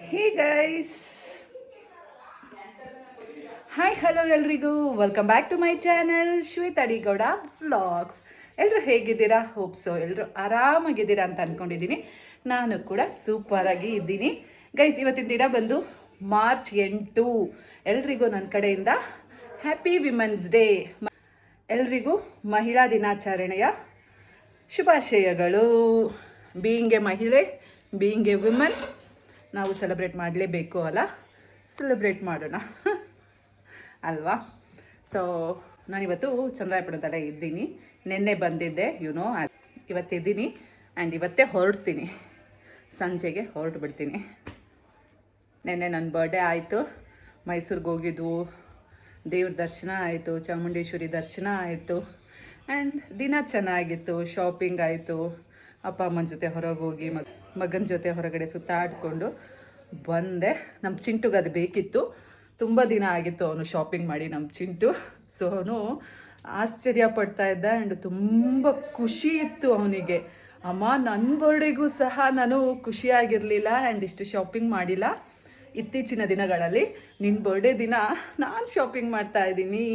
ಹೇ guys, hi hello ಎಲ್ರಿಗೂ welcome back to my channel Shweta Adigowda vlogs. ಎಲ್ಲರೂ ಹೇಗಿದ್ದೀರಾ? ಹೋಪ್ ಸೊ ಎಲ್ಲರೂ ಆರಾಮಾಗಿದ್ದೀರಾ ಅಂತ ಅಂದ್ಕೊಂಡಿದ್ದೀನಿ. ನಾನು ಕೂಡ ಸೂಪರಾಗಿ ಇದ್ದೀನಿ ಗೈಸ್. ಇವತ್ತಿನ ದಿನ ಬಂದು ಮಾರ್ಚ್ 8. ಎಲ್ರಿಗೂ ನನ್ನ ಕಡೆಯಿಂದ ಹ್ಯಾಪಿ ವಿಮೆನ್ಸ್ ಡೇ. ಎಲ್ರಿಗೂ ಮಹಿಳಾ ದಿನಾಚರಣೆಯ ಶುಭಾಶಯಗಳು. ಬೀಯಿಂಗ್ ಎ ಮಹಿಳೆ, ಬೀಯಿಂಗ್ ಎ ವಿಮನ್, ನಾವು ಸೆಲೆಬ್ರೇಟ್ ಮಾಡಲೇಬೇಕು ಅಲ್ಲ? ಸೆಲೆಬ್ರೇಟ್ ಮಾಡೋಣ ಅಲ್ವಾ? ಸೊ ನಾನಿವತ್ತು ಚಂದ್ರಾಯಪಟ್ಟಣದಲ್ಲೇ ಇದ್ದೀನಿ. ನಿನ್ನೆ ಬಂದಿದ್ದೆ, ಇವತ್ತಿದ್ದೀನಿ ಆ್ಯಂಡ್ ಇವತ್ತೇ ಹೊರಡ್ತೀನಿ. ಸಂಜೆಗೆ ಹೊರಟು ಬಿಡ್ತೀನಿ. ನಿನ್ನೆ ನನ್ನ ಬರ್ಡೇ ಆಯಿತು. ಮೈಸೂರಿಗೆ ಹೋಗಿದ್ವು, ದೇವ್ರ ದರ್ಶನ ಆಯಿತು, ಚಾಮುಂಡೇಶ್ವರಿ ದರ್ಶನ ಆಯಿತು ಆ್ಯಂಡ್ ದಿನ ಚೆನ್ನಾಗಿತ್ತು. ಶಾಪಿಂಗ್ ಆಯಿತು. ಅಪ್ಪ ಅಮ್ಮನ ಜೊತೆ ಹೊರಗೆ ಹೋಗಿ ಮಗನ ಜೊತೆ ಹೊರಗಡೆ ಸುತ್ತಾಡಿಕೊಂಡು ಬಂದೆ. ನಮ್ಮ ಚಿಂಟುಗೆ ಅದು ಬೇಕಿತ್ತು. ತುಂಬ ದಿನ ಆಗಿತ್ತು ಅವನು ಶಾಪಿಂಗ್ ಮಾಡಿ, ನಮ್ಮ ಚಿಂಟು. ಸೊ ಅವನು ಆಶ್ಚರ್ಯ ಪಡ್ತಾ ಇದ್ದ ಆ್ಯಂಡ್ ತುಂಬ ಖುಷಿ ಇತ್ತು ಅವನಿಗೆ. ಅಮ್ಮ, ನನ್ನ ಬರ್ಡೇಗೂ ಸಹ ನಾನು ಖುಷಿಯಾಗಿರಲಿಲ್ಲ ಆ್ಯಂಡ್ ಇಷ್ಟು ಶಾಪಿಂಗ್ ಮಾಡಿಲ್ಲ ಇತ್ತೀಚಿನ ದಿನಗಳಲ್ಲಿ. ನಿನ್ನ ಬರ್ಡೇ ದಿನ ನಾನು ಶಾಪಿಂಗ್ ಮಾಡ್ತಾ ಇದ್ದೀನಿ,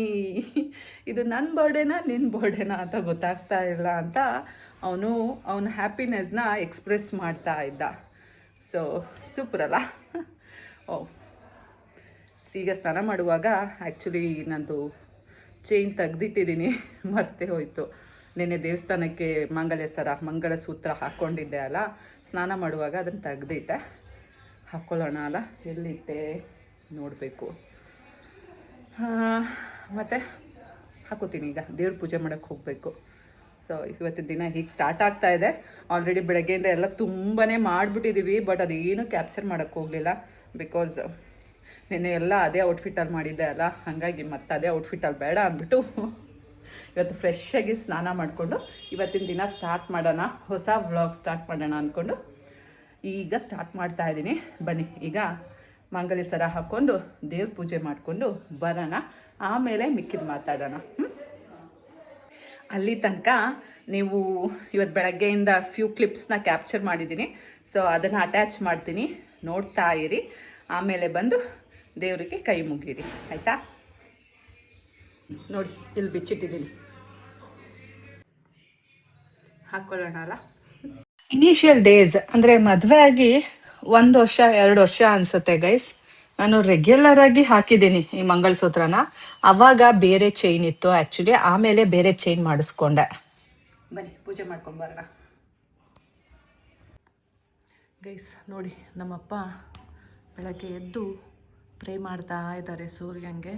ಇದು ನನ್ನ ಬರ್ಡೇನಾ ನಿನ್ನ ಬರ್ಡೇನಾ ಅಂತ ಗೊತ್ತಾಗ್ತಾ ಇಲ್ಲ ಅಂತ ಅವನ ಹ್ಯಾಪಿನೆಸ್ನ ಎಕ್ಸ್ಪ್ರೆಸ್ ಮಾಡ್ತಾ ಇದ್ದ. ಸೊ ಸೂಪರ್ ಅಲ್ಲ? ಓ, ಈಗ ಸ್ನಾನ ಮಾಡುವಾಗ ಆ್ಯಕ್ಚುಲಿ ನಂದು ಚೈನ್ ತೆಗ್ದಿಟ್ಟಿದ್ದೀನಿ, ಮರ್ತೇ ಹೋಯಿತು. ನಿನ್ನೆ ದೇವಸ್ಥಾನಕ್ಕೆ ಮಂಗಳಸೂತ್ರ ಹಾಕ್ಕೊಂಡಿದ್ದೆ ಅಲ್ಲ, ಸ್ನಾನ ಮಾಡುವಾಗ ಅದನ್ನು ತೆಗ್ದಿಟ್ಟೆ. ಹಾಕ್ಕೊಳ್ಳೋಣ ಅಲ್ಲ, ಎಲ್ಲಿಟ್ಟೆ ನೋಡಬೇಕು. ಮತ್ತು ಹಾಕೋತೀನಿ. ಈಗ ದೇವ್ರ ಪೂಜೆ ಮಾಡೋಕ್ಕೆ ಹೋಗಬೇಕು. ಸೊ ಇವತ್ತಿನ ದಿನ ಹೀಗೆ ಸ್ಟಾರ್ಟ್ ಆಗ್ತಾ ಇದೆ. ಆಲ್ರೆಡಿ ಬೆಳಗ್ಗೆಯಿಂದ ಎಲ್ಲ ತುಂಬಾ ಮಾಡಿಬಿಟ್ಟಿದ್ದೀವಿ, ಬಟ್ ಅದೇನು ಕ್ಯಾಪ್ಚರ್ ಮಾಡೋಕ್ಕೆ ಹೋಗಲಿಲ್ಲ. ಬಿಕಾಸ್ ನಿನ್ನೆ ಎಲ್ಲ ಅದೇ ಔಟ್ಫಿಟ್ಟಲ್ಲಿ ಮಾಡಿದ್ದೆ ಅಲ್ಲ, ಹಾಗಾಗಿ ಮತ್ತೆ ಅದೇ ಔಟ್ಫಿಟ್ಟಲ್ಲಿ ಬೇಡ ಅಂದ್ಬಿಟ್ಟು ಇವತ್ತು ಫ್ರೆಶ್ಶಾಗಿ ಸ್ನಾನ ಮಾಡಿಕೊಂಡು ಇವತ್ತಿನ ದಿನ ಸ್ಟಾರ್ಟ್ ಮಾಡೋಣ, ಹೊಸ ವ್ಲಾಗ್ ಸ್ಟಾರ್ಟ್ ಮಾಡೋಣ ಅಂದ್ಕೊಂಡು ಈಗ ಸ್ಟಾರ್ಟ್ ಮಾಡ್ತಾ ಇದ್ದೀನಿ. ಬನ್ನಿ, ಈಗ ಮಾಂಗಲ್ಯ ಸರ ಹಾಕ್ಕೊಂಡು ದೇವ್ರ ಪೂಜೆ ಮಾಡಿಕೊಂಡು ಬರೋಣ, ಆಮೇಲೆ ಮಿಕ್ಕಿದ್ದು ಮಾತಾಡೋಣ. ಅಲ್ಲಿ ತನಕ ನೀವು ಇವತ್ತು ಬೆಳಗ್ಗೆಯಿಂದ ಫ್ಯೂ ಕ್ಲಿಪ್ಸ್ನ ಕ್ಯಾಪ್ಚರ್ ಮಾಡಿದ್ದೀನಿ. ಸೊ ಅದನ್ನು ಅಟ್ಯಾಚ್ ಮಾಡ್ತೀನಿ, ನೋಡ್ತಾ ಇರಿ. ಆಮೇಲೆ ಬಂದು ದೇವರಿಗೆ ಕೈ ಮುಗಿರಿ, ಆಯಿತಾ? ನೋಡಿ, ಇಲ್ಲಿ ಬಿಚ್ಚಿಟ್ಟಿದ್ದೀನಿ, ಹಾಕ್ಕೊಳ್ಳೋಣ ಅಲ್ಲ. ಇನಿಷಿಯಲ್ ಡೇಸ್ ಅಂದರೆ ಮದುವೆ ಆಗಿ 1 ವರ್ಷ 2 ವರ್ಷ ಅನಿಸುತ್ತೆ ಗೈಸ್, ನಾನು ರೆಗ್ಯುಲರಾಗಿ ಹಾಕಿದ್ದೀನಿ ಈ ಮಂಗಳಸೂತ್ರನ. ಆವಾಗ ಬೇರೆ ಚೈನ್ ಇತ್ತು ಆ್ಯಕ್ಚುಲಿ, ಆಮೇಲೆ ಬೇರೆ ಚೈನ್ ಮಾಡಿಸ್ಕೊಂಡೆ. ಬನ್ನಿ ಪೂಜೆ ಮಾಡ್ಕೊಂಡು ಬರೋಣ ಗೈಸ್. ನೋಡಿ, ನಮ್ಮಪ್ಪ ಬೆಳಗ್ಗೆ ಎದ್ದು ಪ್ರೇ ಮಾಡ್ತಾ ಇದ್ದಾರೆ ಸೂರ್ಯಂಗೆ.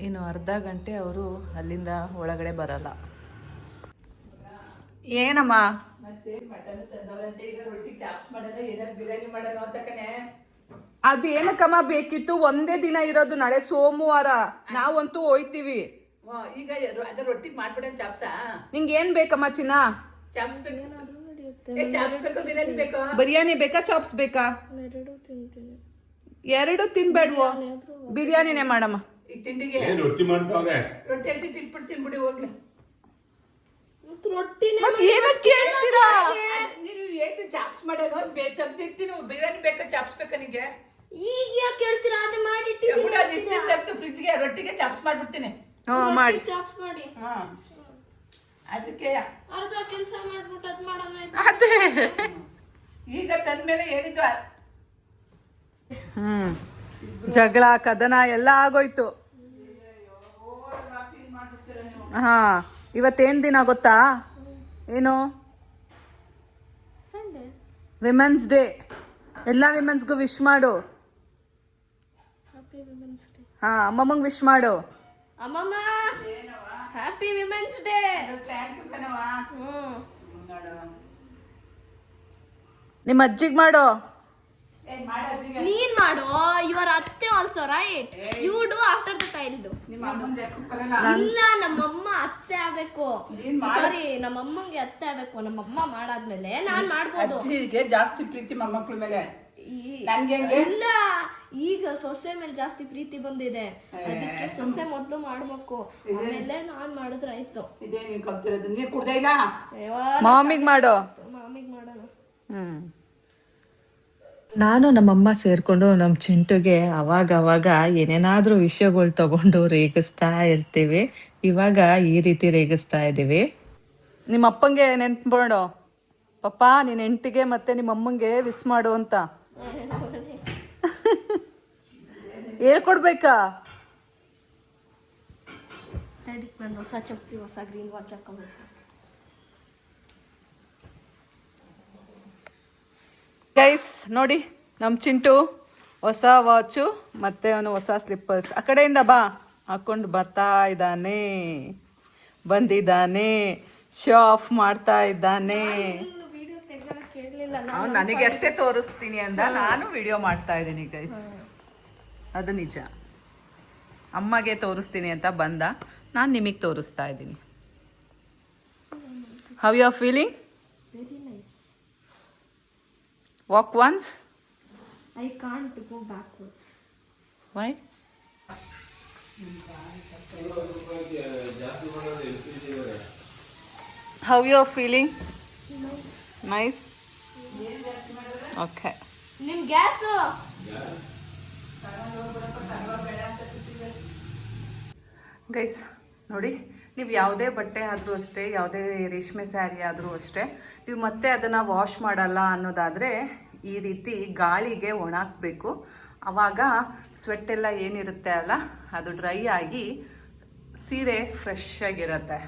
ಇನ್ನು ಅರ್ಧ ಗಂಟೆ ಅವರು ಅಲ್ಲಿಂದ ಒಳಗಡೆ ಬರಲ್ಲ. ಏನಮ್ಮ? ಅದೇನಕ್ಕಮ್ಮ ಬೇಕಿತ್ತು? ಒಂದೇ ದಿನ ಇರೋದು, ನಾಳೆ ಸೋಮವಾರ, ನಾವಂತೂ ಹೋಯ್ತೀವಿ. ಈಗ ರೊಟ್ಟಿ ಮಾಡ್ಬಿಡ. ಚಾಪ್ಸ ನಿಂಗೆ ಏನ್ ಬೇಕಮ್ಮ ಚಿನ್ನ? ಬಿರಿಯಾನಿ ಬೇಕಾ ಚಾಪ್ಸ್ ಬೇಕಾ? ಎರಡು ತಿನ್ಬೇಡ್ವೋ, ಬಿರಿಯಾನಿನೇ ಮಾಡಮ್ಮ. ಈಗ ತಿಂಡಿಗೆ ರೊಟ್ಟಿ ಮಾಡ್ತಾವ್ರೆ, ರೊಟ್ಟಿ ಹಸಿಟ್ಟು ಇಟ್ಬಿಡ್ತೀನಿ ಬಿಡಿ, ಹೋಗ್ಲಿ. ಏನಕ್ಕೆ ಹೇಳ್ತೀರಾ? ನೀನು ಏನು ಚಾಪ್ಸ್ ಮಾಡೋದು ತೆಗ್ದಿರ್ತೀನಿ. ಬಿರಿಯಾನಿ ಬೇಕಾ ಚಾಪ್ಸ್ ಬೇಕಾ ನಿಂಗೆ? ಈಗ ಯಾಕೆ ಹೇಳ್ತೀರಾ? ಅದೇ ಮಾಡಿಟ್ಟು ತೆಗ್ದು ಫ್ರಿಜ್ಗೆ ರೊಟ್ಟಿಗೆ ಚಾಪ್ಸ್ ಮಾಡ್ಬಿಡ್ತೀನಿ. ಮಾಡಿ ಚಾಪ್ಸ್ ಮಾಡಿ. ಅದಕ್ಕೆ ಅರ್ಧ ಕೆಲಸ ಮಾಡ್ಬಿಟ್ಟು ಅದ್ ಮಾಡೋಣ. ಅದೇ ಈಗ ತಂದ್ಮೇಲೆ ಹೇಳಿದ್ದು. ಜಗಳ ಕದನ ಎಲ್ಲ ಆಗೋಯ್ತು. ಹಾ, ಇವತ್ತೇನು ದಿನ ಗೊತ್ತಾ? ಏನು? Sunday, women's day. ಎಲ್ಲ ವಿಮೆನ್ಸ್ಗೂ ವಿಶ್ ಮಾಡು. Happy women's day. ಹಾ, ಅಮ್ಮಮ್ಮಂಗೆ ವಿಶ್ ಮಾಡು. ಅಮ್ಮಮ್ಮ, ಹ್ಯಾಪಿ ವಿಮೆನ್ಸ್ ಡೇ. ನಿಮ್ಮ ಅಜ್ಜಿಗೆ ಮಾಡು. ನೀನ್ ಮಾಡು. ಯುವರ್ ಅತ್ತೆ also, right? You do after the child. ಇಲ್ಲ, ನಮ್ಮಮ್ಮ ಅತ್ತೆ ಆಗ್ಬೇಕು. ಸಾರಿ, ನಮ್ಮಮ್ಮಂಗೆ ಅತ್ತೆ ಆಗ್ಬೇಕು. ನಮ್ಮಮ್ಮ ಮಾಡಾದ್ಮೇಲೆ ನಾನ್ ಮಾಡ್ಬೋದು. ಅಜ್ಜಿಗೆ ಜಾಸ್ತಿ ಪ್ರೀತಿ ಮೊಮ್ಮಕ್ಳ ಮೇಲೆ. ನನ್ಗೆ ಹೆಂಗೆ? ಇಲ್ಲ, ಈಗ ಸೊಸೆ ಮೇಲೆ ಜಾಸ್ತಿ ಪ್ರೀತಿ ಬಂದಿದೆ, ಅದಕ್ಕೆ ಸೊಸೆ ಮೊದ್ಲು ಮಾಡ್ಬೇಕು, ಆಮೇಲೆ ನಾನ್ ಮಾಡಿದ್ರೆ ಆಯ್ತು. ಇದೇ ನೀನ್ ಕಲ್ತಿರೋದು. ನೀರ್ ಕುಡ್ದೇ ಇಲ್ಲ? ಮಾಮಿಗೆ ಮಾಡೋ. ಮಾಮಿಗ್ ಮಾಡೋಣ. ನಾನು ನಮ್ಮಮ್ಮ ಸೇರ್ಕೊಂಡು ನಮ್ಮ ಚಿಂಟುಗೆ ಅವಾಗ ಏನೇನಾದ್ರೂ ವಿಷಯಗಳು ತಗೊಂಡು ರೇಗಿಸ್ತಾ ಇರ್ತೀವಿ. ಇವಾಗ ಈ ರೀತಿ ರೇಗಿಸ್ತಾ ಇದ್ದೀವಿ. ನಿಮ್ಮ ಅಪ್ಪಂಗೆ ನೆನ್ಪು ಮಾಡು, ಪಪ್ಪ ನಿನ್ನ ಹೆಂಡ್ತಿಗೆ ಮತ್ತೆ ನಿಮ್ಮ ಅಮ್ಮಂಗೆ ವಿಸ್ ಮಾಡು ಅಂತ ಹೇಳ್ಕೊಡ್ಬೇಕಾ? ತಡಿಕ್, ನಾನು ಹೊಸ ಚಪ್ಪಲಿ, ಹೊಸ ಗ್ರೀನ್ ವಾಚ್ ಹಾಕೋಬೇಕು. ಗೈಸ್ ನೋಡಿ, ನಮ್ಮ ಚಿಂಟು ಹೊಸ ವಾಚು ಮತ್ತೆ ಅವನು ಹೊಸ ಸ್ಲಿಪ್ಪರ್ಸ್ ಆ ಕಡೆಯಿಂದ ಬಾ ಹಾಕೊಂಡು ಬರ್ತಾ ಬಂದಿದ್ದಾನೆ, ಶೋ ಆಫ್ ಮಾಡ್ತಾ ಇದ್ದಾನೆ. ವಿಡಿಯೋ ತೆಗ್ದಾಗ ಕೇಳಲಿಲ್ಲ. ಅವ್ನು ನನಗೆ ಅಷ್ಟೇ ತೋರಿಸ್ತೀನಿ ಅಂದ, ನಾನು ವಿಡಿಯೋ ಮಾಡ್ತಾ ಇದ್ದೀನಿ ಗೈಸ್. ಅದು ನಿಜ. ಅಮ್ಮಗೆ ತೋರಿಸ್ತೀನಿ ಅಂತ ಬಂದ, ನಾನು ನಿಮಗೆ ತೋರಿಸ್ತಾ ಇದ್ದೀನಿ. How you are feeling? Very nice. Walk once. I can't go backwards. Why? How you are feeling? Nice. Okay. ನಿಮ್ ಗ್ಯಾಸು ಗೈಸ್ ನೋಡಿ, ನೀವು ಯಾವುದೇ ಬಟ್ಟೆ ಆದರೂ ಅಷ್ಟೇ, ಯಾವುದೇ ರೇಷ್ಮೆ ಸ್ಯಾರಿ ಆದರೂ ಅಷ್ಟೇ, ನೀವು ಮತ್ತೆ ಅದನ್ನು ವಾಶ್ ಮಾಡಲ್ಲ ಅನ್ನೋದಾದರೆ ಈ ರೀತಿ ಗಾಳಿಗೆ ಒಣಾಕಬೇಕು. ಆವಾಗ ಸ್ವೆಟ್ ಎಲ್ಲ ಏನಿರುತ್ತೆ ಅಲ್ಲ, ಅದು ಡ್ರೈ ಆಗಿ ಸೀರೆ ಫ್ರೆಶ್ ಆಗಿರುತ್ತೆ.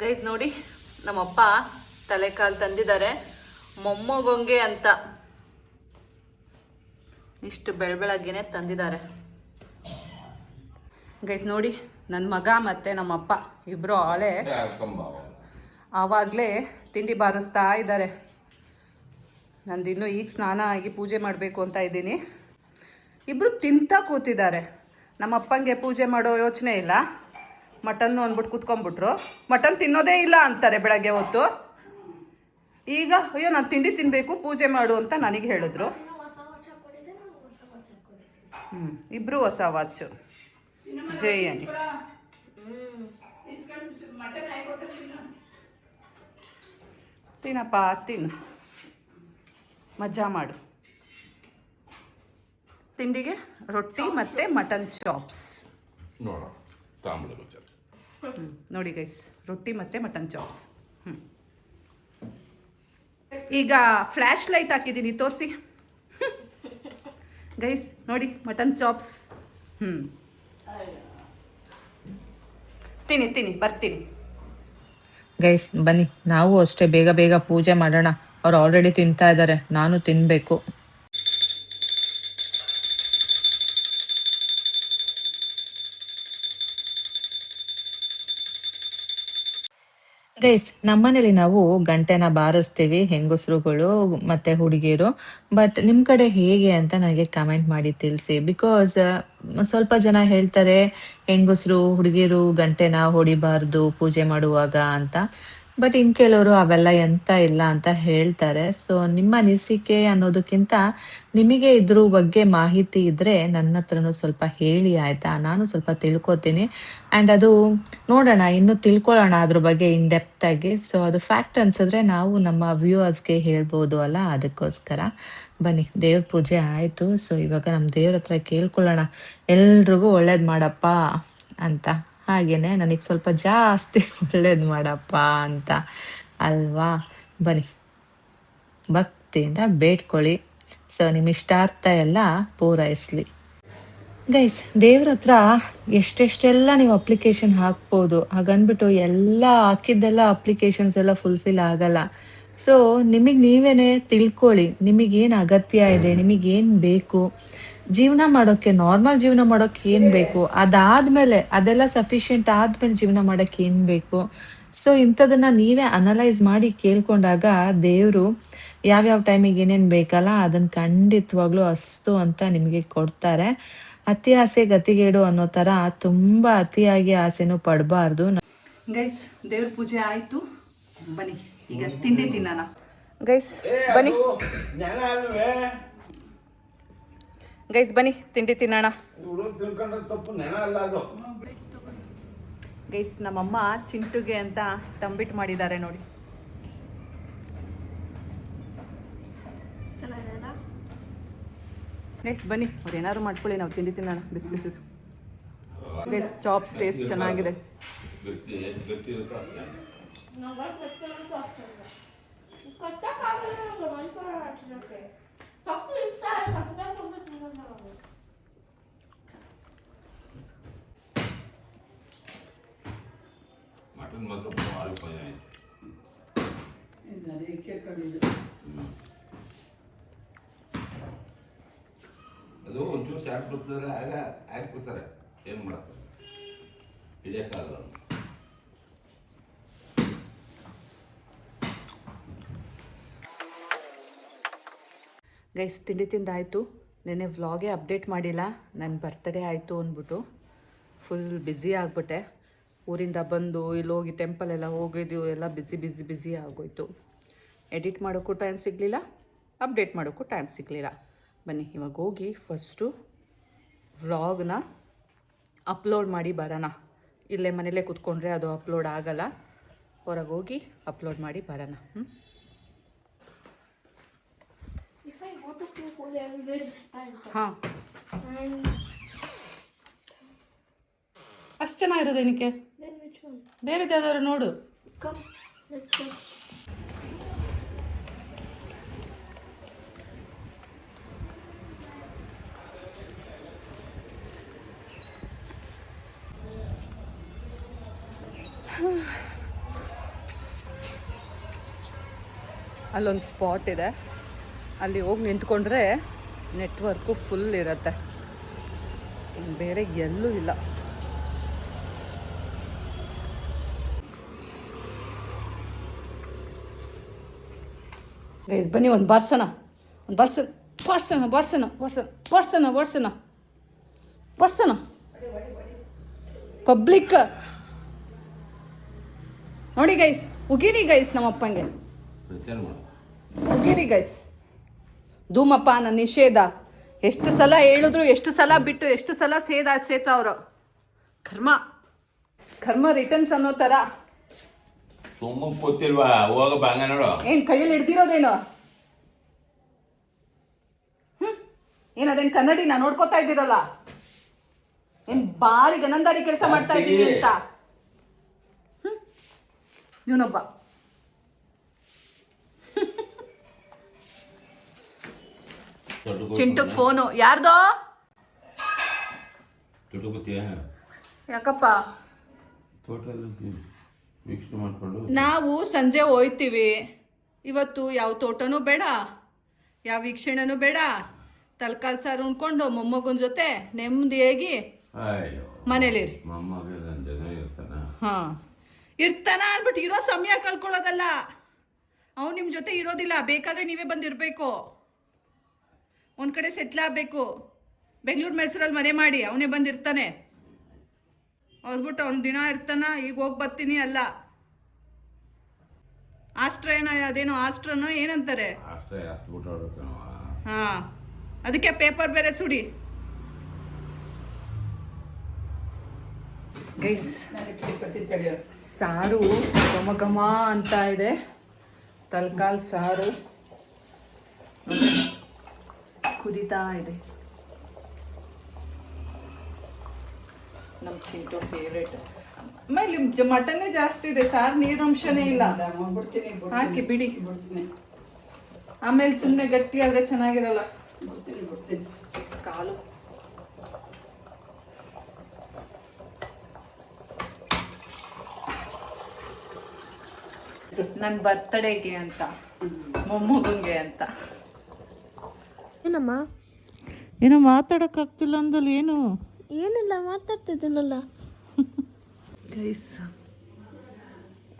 ಗೈಸ್ ನೋಡಿ, ನಮ್ಮಪ್ಪ ತಲೆಕಾಲು ತಂದಿದ್ದಾರೆ ಮೊಮ್ಮಗೊಂಗೆ ಅಂತ. ಇಷ್ಟು ಬೆಳಬೆಳಗ್ಗೆನೆ ತಂದಿದ್ದಾರೆ ಗೈಸ್. ನೋಡಿ, ನನ್ನ ಮಗ ಮತ್ತು ನಮ್ಮಪ್ಪ ಇಬ್ಬರು ಆವಾಗಲೇ ತಿಂಡಿ ಬಾರಿಸ್ತಾ ಇದ್ದಾರೆ. ನಂದಿನ್ನೂ ಈಗ ಸ್ನಾನ ಆಗಿ ಪೂಜೆ ಮಾಡಬೇಕು ಅಂತ ಇದ್ದೀನಿ. ಇಬ್ಬರು ತಿಂತಾ ಕೂತಿದ್ದಾರೆ. ನಮ್ಮಪ್ಪಂಗೆ ಪೂಜೆ ಮಾಡೋ ಯೋಚನೆ ಇಲ್ಲ, ಮಟನ್ನು ಅಂದ್ಬಿಟ್ಟು ಕೂತ್ಕೊಂಡ್ಬಿಟ್ರು. ಮಟನ್ ತಿನ್ನೋದೇ ಇಲ್ಲ ಅಂತಾರೆ ಬೆಳಗ್ಗೆ ಹೊತ್ತು. ಈಗ ಅಯ್ಯೋ ನಾನು ತಿಂಡಿ ತಿನ್ನಬೇಕು, ಪೂಜೆ ಮಾಡು ಅಂತ ನನಗೆ ಹೇಳಿದ್ರು. ಇಬ್ಬರು ಹೊಸ ವಾಚು. ಜೈ ಅನಿ. ತಿನ್ನಪ್ಪ, ತಿನ್ನು, ಮಜಾ ಮಾಡು. ತಿಂಡಿಗೆ ರೊಟ್ಟಿ ಮತ್ತು ಮಟನ್ ಚಾಪ್ಸ್. ನೋಡಿ ಗೈಸ್, ರೊಟ್ಟಿ ಮತ್ತು ಮಟನ್ ಚಾಪ್ಸ್. ಈಗ ಫ್ಲ್ಯಾಶ್ ಲೈಟ್ ಹಾಕಿದ್ದೀನಿ, ತೋರಿಸಿ ಗೈಸ್. ನೋಡಿ, ಮಟನ್ ಚಾಪ್ಸ್. ತಿನ್ನಿ ಬರ್ತೀನಿ. ಗೈಸ್ ಬನ್ನಿ, ನಾವು ಅಷ್ಟೇ ಬೇಗ ಪೂಜೆ ಮಾಡೋಣ. ಅವ್ರು ಆಲ್ರೆಡಿ ತಿಂತಾ ಇದ್ದಾರೆ, ನಾನು ತಿನ್ನಬೇಕು. ಗೈಸ್, ನಮ್ಮನೇಲಿ ನಾವು ಗಂಟೆನ ಬಾರಿಸ್ತೀವಿ, ಹೆಂಗಸರುಗಳು ಮತ್ತೆ ಹುಡುಗಿಯರು. ಬಟ್ ನಿಮ್ಮ ಕಡೆ ಹೇಗೆ ಅಂತ ನನಗೆ ಕಮೆಂಟ್ ಮಾಡಿ ತಿಳಿಸಿ. ಬಿಕಾಸ್ ಸ್ವಲ್ಪ ಜನ ಹೇಳ್ತಾರೆ ಹೆಂಗಸರು ಹುಡುಗಿಯರು ಗಂಟೆನ ಹೊಡಿಬಾರ್ದು ಪೂಜೆ ಮಾಡುವಾಗ ಅಂತ. ಬಟ್ ಇನ್ ಕೆಲವರು ಅವೆಲ್ಲ ಎಂತ ಇಲ್ಲ ಅಂತ ಹೇಳ್ತಾರೆ. ಸೊ ನಿಮ್ಮ ಅನಿಸಿಕೆ ಅನ್ನೋದಕ್ಕಿಂತ ನಿಮಗೆ ಇದ್ರ ಬಗ್ಗೆ ಮಾಹಿತಿ ಇದ್ರೆ ನನ್ನ ಹತ್ರನೂ ಸ್ವಲ್ಪ ಹೇಳಿ, ಆಯ್ತಾ? ನಾನು ಸ್ವಲ್ಪ ತಿಳ್ಕೊತೀನಿ. ಆ್ಯಂಡ್ ಅದು ನೋಡೋಣ, ಇನ್ನು ತಿಳ್ಕೊಳ್ಳೋಣ ಅದ್ರ ಬಗ್ಗೆ ಇನ್ ಡೆಪ್ತ್ ಆಗಿ. ಸೊ ಅದು ಫ್ಯಾಕ್ಟ್ ಅನ್ಸಿದ್ರೆ ನಾವು ನಮ್ಮ ವ್ಯೂವರ್ಸ್ಗೆ ಹೇಳ್ಬೋದು ಅಲ್ಲ, ಅದಕ್ಕೋಸ್ಕರ. ಬನ್ನಿ, ದೇವ್ರ ಪೂಜೆ ಆಯಿತು. ಸೊ ಇವಾಗ ನಮ್ಮ ದೇವ್ರ ಹತ್ರ ಕೇಳ್ಕೊಳ್ಳೋಣ, ಎಲ್ರಿಗೂ ಒಳ್ಳೇದು ಮಾಡಪ್ಪ ಅಂತ. ಹಾಗೇನೆ ನನಗೆ ಸ್ವಲ್ಪ ಜಾಸ್ತಿ ಒಳ್ಳೇದು ಮಾಡಪ್ಪ ಅಂತ ಅಲ್ವಾ? ಬನ್ನಿ, ಭಕ್ತಿಯಿಂದ ಬೇಡ್ಕೊಳ್ಳಿ. ಸೊ ನಿಮ್ಮ ಇಷ್ಟಾರ್ಥ ಎಲ್ಲ ಪೂರೈಸ್ಲಿ. ಗೈಸ್, ದೇವ್ರ ಹತ್ರ ಎಷ್ಟೆಷ್ಟೆಲ್ಲ ನೀವು ಅಪ್ಲಿಕೇಶನ್ ಹಾಕ್ಬೋದು. ಹಾಗನ್ಬಿಟ್ಟು ಎಲ್ಲ ಹಾಕಿದ್ದೆಲ್ಲ ಅಪ್ಲಿಕೇಶನ್ಸ್ ಎಲ್ಲ ಫುಲ್ಫಿಲ್ ಆಗಲ್ಲ. ಸೊ ನಿಮಗೆ ನೀವೇನೆ ತಿಳ್ಕೊಳ್ಳಿ, ನಿಮಗೇನು ಅಗತ್ಯ ಇದೆ, ನಿಮಗೇನು ಬೇಕು, ಜೀವನ ಮಾಡೋಕ್ಕೆ, ನಾರ್ಮಲ್ ಜೀವನ ಮಾಡೋಕ್ಕೆ ಏನು ಬೇಕು, ಅದಾದಮೇಲೆ ಅದೆಲ್ಲ ಸಫಿಷಿಯೆಂಟ್ ಆದಮೇಲೆ ಜೀವನ ಮಾಡೋಕ್ಕೆ ಏನು ಬೇಕು. ಸೊ ಇಂಥದನ್ನು ನೀವೇ ಅನಲೈಸ್ ಮಾಡಿ ಕೇಳ್ಕೊಂಡಾಗ ದೇವರು ಯಾವ್ಯಾವ ಟೈಮಿಗೆ ಏನೇನು ಬೇಕಲ್ಲ ಅದನ್ನು ಖಂಡಿತವಾಗ್ಲೂ ಅಷ್ಟು ಅಂತ ನಿಮಗೆ ಕೊಡ್ತಾರೆ. ಅತಿ ಆಸೆ ಗತಿಗೇಡು ಅನ್ನೋ ಥರ ತುಂಬ ಅತಿಯಾಗಿ ಆಸೆನೂ ಪಡಬಾರ್ದು. ಗೈಸ್, ದೇವ್ರ ಪೂಜೆ ಆಯಿತು. ಬನ್ನಿ ಈಗ ತಿಂಡಿ ತಿನ್ನೋಣ. ಗೈಸ್ ಬನ್ನಿ ಗೈಸ್ ಬನ್ನಿ ತಿಂಡಿ ತಿನ್ನೋಣ. ಗೈಸ್ ನಮ್ಮಮ್ಮ ಚಿಂಟುಗೆ ಅಂತ ತಂಬಿಟ್ಟು ಮಾಡಿದ್ದಾರೆ ನೋಡಿ. ಚೆನ್ನಾಗಿದೆಯಲ್ಲ? ಗೈಸ್ ಬನ್ನಿ ಅವ್ರು ಏನಾದ್ರು ಮಾಡ್ಕೊಳ್ಳಿ, ನಾವು ತಿಂಡಿ ತಿನ್ನೋಣ ಬಿಸಿ ಬಿಸಿದು. ಗೈಸ್ ಚಾಪ್ಸ್ ಟೇಸ್ಟ್ ಚೆನ್ನಾಗಿದೆ. ಮಟನ್ ಮಾತ್ರ ಭಾರಿ ಫೈನ್ ಆಯ್ತು. ಅದು ಒಂಚೂರು ಸ್ಯಾಟ್ ಬಿಡ್ತಾರೆ, ಆಗ ಹಾಕ್ಬಿಡ್ತಾರೆ. ಏನು ಮಾಡ್ತಾರೆ ಹಿಡಿಯೋಕ್ಕಾಗಲ್ಲ. ಗೈಸ್ ತಿಂಡಿ ತಿಂದಾಯಿತು. ನೆನ್ನೆ ವ್ಲಾಗೇ ಅಪ್ಡೇಟ್ ಮಾಡಿಲ್ಲ, ನನ್ನ ಬರ್ತ್ಡೇ ಆಯಿತು ಅಂದ್ಬಿಟ್ಟು ಫುಲ್ ಬ್ಯುಸಿ ಆಗಿಬಿಟ್ಟೆ. ಊರಿಂದ ಬಂದು ಇಲ್ಲಿ ಹೋಗಿ ಟೆಂಪಲ್ ಎಲ್ಲ ಹೋಗಿದ್ದೀವಿ, ಎಲ್ಲ ಬ್ಯುಸಿ ಆಗೋಯ್ತು. ಎಡಿಟ್ ಮಾಡೋಕ್ಕೂ ಟೈಮ್ ಸಿಗಲಿಲ್ಲ, ಅಪ್ಡೇಟ್ ಮಾಡೋಕ್ಕೂ ಟೈಮ್ ಸಿಗಲಿಲ್ಲ. ಬನ್ನಿ ಇವಾಗ ಹೋಗಿ ಫಸ್ಟು ವ್ಲಾಗ್ನ ಅಪ್ಲೋಡ್ ಮಾಡಿ ಬರೋಣ. ಇಲ್ಲೇ ಮನೇಲೇ ಕೂತ್ಕೊಂಡ್ರೆ ಅದು ಅಪ್ಲೋಡ್ ಆಗಲ್ಲ, ಹೊರಗೆ ಹೋಗಿ ಅಪ್ಲೋಡ್ ಮಾಡಿ ಬರೋಣ. ಹಾಂ ಅಷ್ಟು ಚೆನ್ನಾಗಿರೋದೇನಕ್ಕೆ? ಬೇರೆದು ಯಾವ್ದಾದ್ರು ನೋಡು. ಅಲ್ಲೊಂದು ಸ್ಪಾಟ್ ಇದೆ, ಅಲ್ಲಿ ಹೋಗಿ ನಿಂತ್ಕೊಂಡ್ರೆ ನೆಟ್ವರ್ಕು ಫುಲ್ ಇರುತ್ತೆ, ಬೇರೆ ಎಲ್ಲೂ ಇಲ್ಲ. ಗೈಸ್ ಬನ್ನಿ ಒಂದು ಬಾರ್ಸನ ಪಬ್ಲಿಕ್ ನೋಡಿ ಗೈಸ್. ಉಗಿರಿ ಗೈಸ್, ನಮ್ಮಪ್ಪಂಗೆ ಉಗಿರಿ ಗೈಸ್. ಧೂಮಪಾನ ನಿಷೇಧ. ಎಷ್ಟು ಸಲ ಹೇಳಿದ್ರು, ಎಷ್ಟು ಸಲ ಬಿಟ್ಟು, ಎಷ್ಟು ಸಲ ಸೇತ ಅವರು. ಕರ್ಮ ರಿಟರ್ನ್ಸ್ ಅನ್ನೋ ಥರ. ಸುಮ್ಮನೆ ಕೂತಿಲ್ವಾ, ಹೋಗ ಬಾಂಗ ನೋಡು. ಏನು ಕೈಯಲ್ಲಿ ಹಿಡ್ದಿರೋದೇನು? ಏನದೇನು ಕನ್ನಡಿನ ನೋಡ್ಕೋತಾ ಇದ್ದೀರಲ್ಲ, ಏನು ಭಾರಿ ಗನಂದಾರಿ ಕೆಲಸ ಮಾಡ್ತಾ ಇದ್ದೀನಿ ಅಂತ. ಇವನೊಬ್ಬ ಚಿಂಟು ಫೋನು ಯಾರ್ದೋ? ಯಾಕಪ್ಪ? ನಾವು ಸಂಜೆ ಹೋಯ್ತೀವಿ. ಇವತ್ತು ಯಾವ ತೋಟನೂ ಬೇಡ, ಯಾವ ವೀಕ್ಷಣೆನೂ ಬೇಡ. ತಲ್ಕಾಲ್ ಸಾರು ಉಣ್ಕೊಂಡು ಮೊಮ್ಮಗನ ಜೊತೆ ನೆಮ್ಮದಿಯಾಗಿ ಮನೇಲಿರಿ. ಹಾಂ ಇರ್ತಾನ ಅಂದ್ಬಿಟ್ಟು ಇರೋ ಸಮಯ ಕಳ್ಕೊಳ್ಳೋದಲ್ಲ. ಅವ್ನು ನಿಮ್ಮ ಜೊತೆ ಇರೋದಿಲ್ಲ, ಬೇಕಾದರೆ ನೀವೇ ಬಂದಿರಬೇಕು. ಒಂದು ಕಡೆ ಸೆಟ್ಲ್ ಆಗಬೇಕು. ಬೆಂಗಳೂರು ಮೈಸೂರಲ್ಲಿ ಮನೆ ಮಾಡಿ ಅವನೇ ಬಂದಿರ್ತಾನೆ. ಹೋಗ್ಬಿಟ್ಟು ಅವ್ನು ದಿನ ಇರ್ತಾನ, ಈಗ ಹೋಗಿ ಬರ್ತೀನಿ ಅಲ್ಲ. ಆಸ್ಟ್ರೇನ ಅದೇನೋ ಆಸ್ಟ್ರನೋ ಏನಂತಾರೆ. ಹಾಂ ಅದಕ್ಕೆ ಪೇಪರ್ ಬೇರೆ ಸುಡಿ. ಗೈಸ್ ಸಾರು ಘಮ ಅಂತ ಇದೆ. ತಲ್ಕಾಲ್ ಸಾರು ಕುದಿತಾ ಇದೆ. ನಮ್ಮ ಚಿಂಟು ಫೇವ್ರೇಟ್. ಆಮೇಲೆ ಮಟನ್ನೇ ಜಾಸ್ತಿ ಇದೆ, ಸಾರು ನೀರಂಶನೇ ಇಲ್ಲ. ಹಾಕಿ ಬಿಡಿ, ಆಮೇಲೆ ಸುಮ್ಮನೆ ಗಟ್ಟಿ ಆದ್ರೆ ಚೆನ್ನಾಗಿರಲ್ಲ. ಕಾಲು ನನ್ನ ಬರ್ತಡೇಗೆ ಅಂತ, ಮೊಮ್ಮಗನ್ಗೆ ಅಂತ. ಏನಮ್ಮ ಏನೋ ಮಾತಾಡೋಕ್ಕಾಗ್ತಿಲ್ಲ ಅಂದಲ್ಲಿ ಏನು? ಏನಿಲ್ಲ, ಮಾತಾಡ್ತಿದ್ದೀನಲ್ಲ. ಗೈಸ್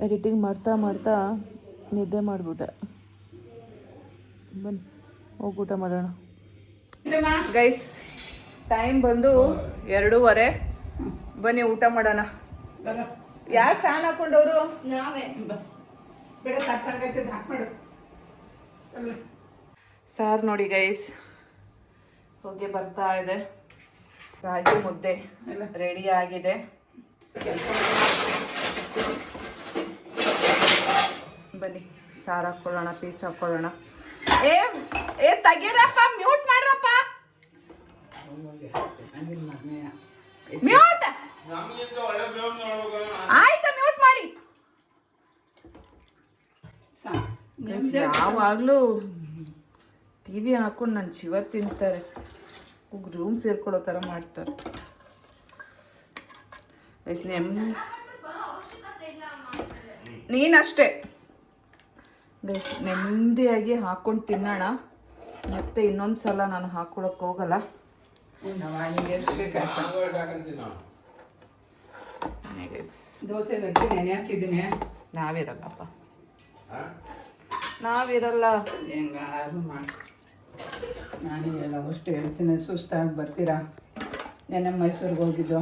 ಎಡಿಟಿಂಗ್ ಮಾಡ್ತಾ ನಿದ್ದೆ ಮಾಡಿಬಿಟ್ಟೆ. ಬನ್ನಿ ಹೋಗಿ ಊಟ ಮಾಡೋಣ. ಗೈಸ್ ಟೈಮ್ ಬಂದು 2:30. ಬನ್ನಿ ಊಟ ಮಾಡೋಣ. ಯಾರು ಫ್ಯಾನ್ ಹಾಕೊಂಡವರು? ನಾವೇ. ಬೇಡ ಸಾಕಾಗೈತೆ, ಹಾಕ್ಮಾಡು. ಸಾರು ನೋಡಿ ಗೈಸ್ ಹೋಗಿ ಬರ್ತಾ ಇದೆ. ರಾಗಿ ಮುದ್ದೆ ರೆಡಿ ಆಗಿದೆ. ಬನ್ನಿ ಸಾರು ಹಾಕ್ಕೊಳ್ಳೋಣ, ಪೀಸ್ ಹಾಕ್ಕೊಳ್ಳೋಣ. ಏ ತೆಗೀರಪ್ಪ, ಮ್ಯೂಟ್ ಮಾಡ್ರಪ್ಪ, ಮ್ಯೂಟ್ ಆಯ್ತಾ, ಮ್ಯೂಟ್ ಮಾಡಿ. ಯಾವಾಗಲೂ ಟಿ ವಿ ಹಾಕೊಂಡು ನನ್ನ ಶಿವ ತಿಂತಾರೆ, ರೂಮ್ ಸೇರ್ಕೊಳ್ಳೋ ಥರ ಮಾಡ್ತಾರೆ. ನೀನಷ್ಟೇ ನೆಮ್ಮದಿಯಾಗಿ ಹಾಕ್ಕೊಂಡು ತಿನ್ನೋಣ. ಮತ್ತೆ ಇನ್ನೊಂದು ಸಲ ನಾನು ಹಾಕ್ಕೊಳಕ್ಕೆ ಹೋಗಲ್ಲ. ದೋಸೆ ಗಟ್ಟಿ ನೆನೆ ಹಾಕಿದ್ದೀನಿ. ನಾವಿರಲ್ಲಪ್ಪ, ನಾವಿರಲ್ಲ. ಹೆಂಗಾರು ಮಾಡಿ ನಾನು ಹೇಳೋ ಅಷ್ಟು ಹೇಳ್ತೀನಿ. ಸುಸ್ತಾಗಿ ಬರ್ತೀರಾ? ನೆನ್ನೆ ಮೈಸೂರಿಗೆ ಹೋಗಿದ್ದು.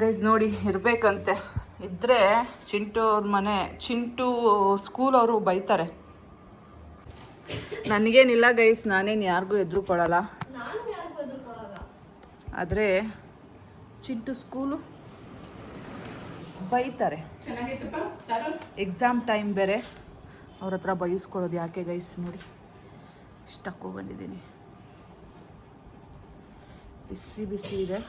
ಗೈಸ್ ನೋಡಿ ಇರಬೇಕಂತೆ, ಇದ್ದರೆ ಚಿಂಟು ಅವ್ರ ಮನೆ, ಚಿಂಟು ಸ್ಕೂಲ್ ಅವರು ಬೈತಾರೆ. ನನಗೇನಿಲ್ಲ ಗೈಸ್, ನಾನೇನು ಯಾರಿಗೂ ಎದುರುಕೊಳ್ಳಲ್ಲ. ನಾನು ಯಾರಿಗೂ ಎದುರ್ಕೊಳ್ಳಲ್ಲ. ಆದರೆ ಚಿಂಟು ಸ್ಕೂಲು ಬೈತಾರೆ. ಚೆನ್ನಾಗಿತ್ತಪ್ಪ ಸಾರು. ಎಕ್ಸಾಮ್ ಟೈಮ್ ಬೇರೆ, ಅವ್ರ ಹತ್ರ ಬೈಸ್ಕೊಳ್ಳೋದು ಯಾಕೆ ಗೈಸ್. ನೋಡಿ ಇಷ್ಟು ಹಾಕೋ ಬಂದಿದ್ದೀನಿ, ಬಿಸಿ ಬಿಸಿ ಇದೆ,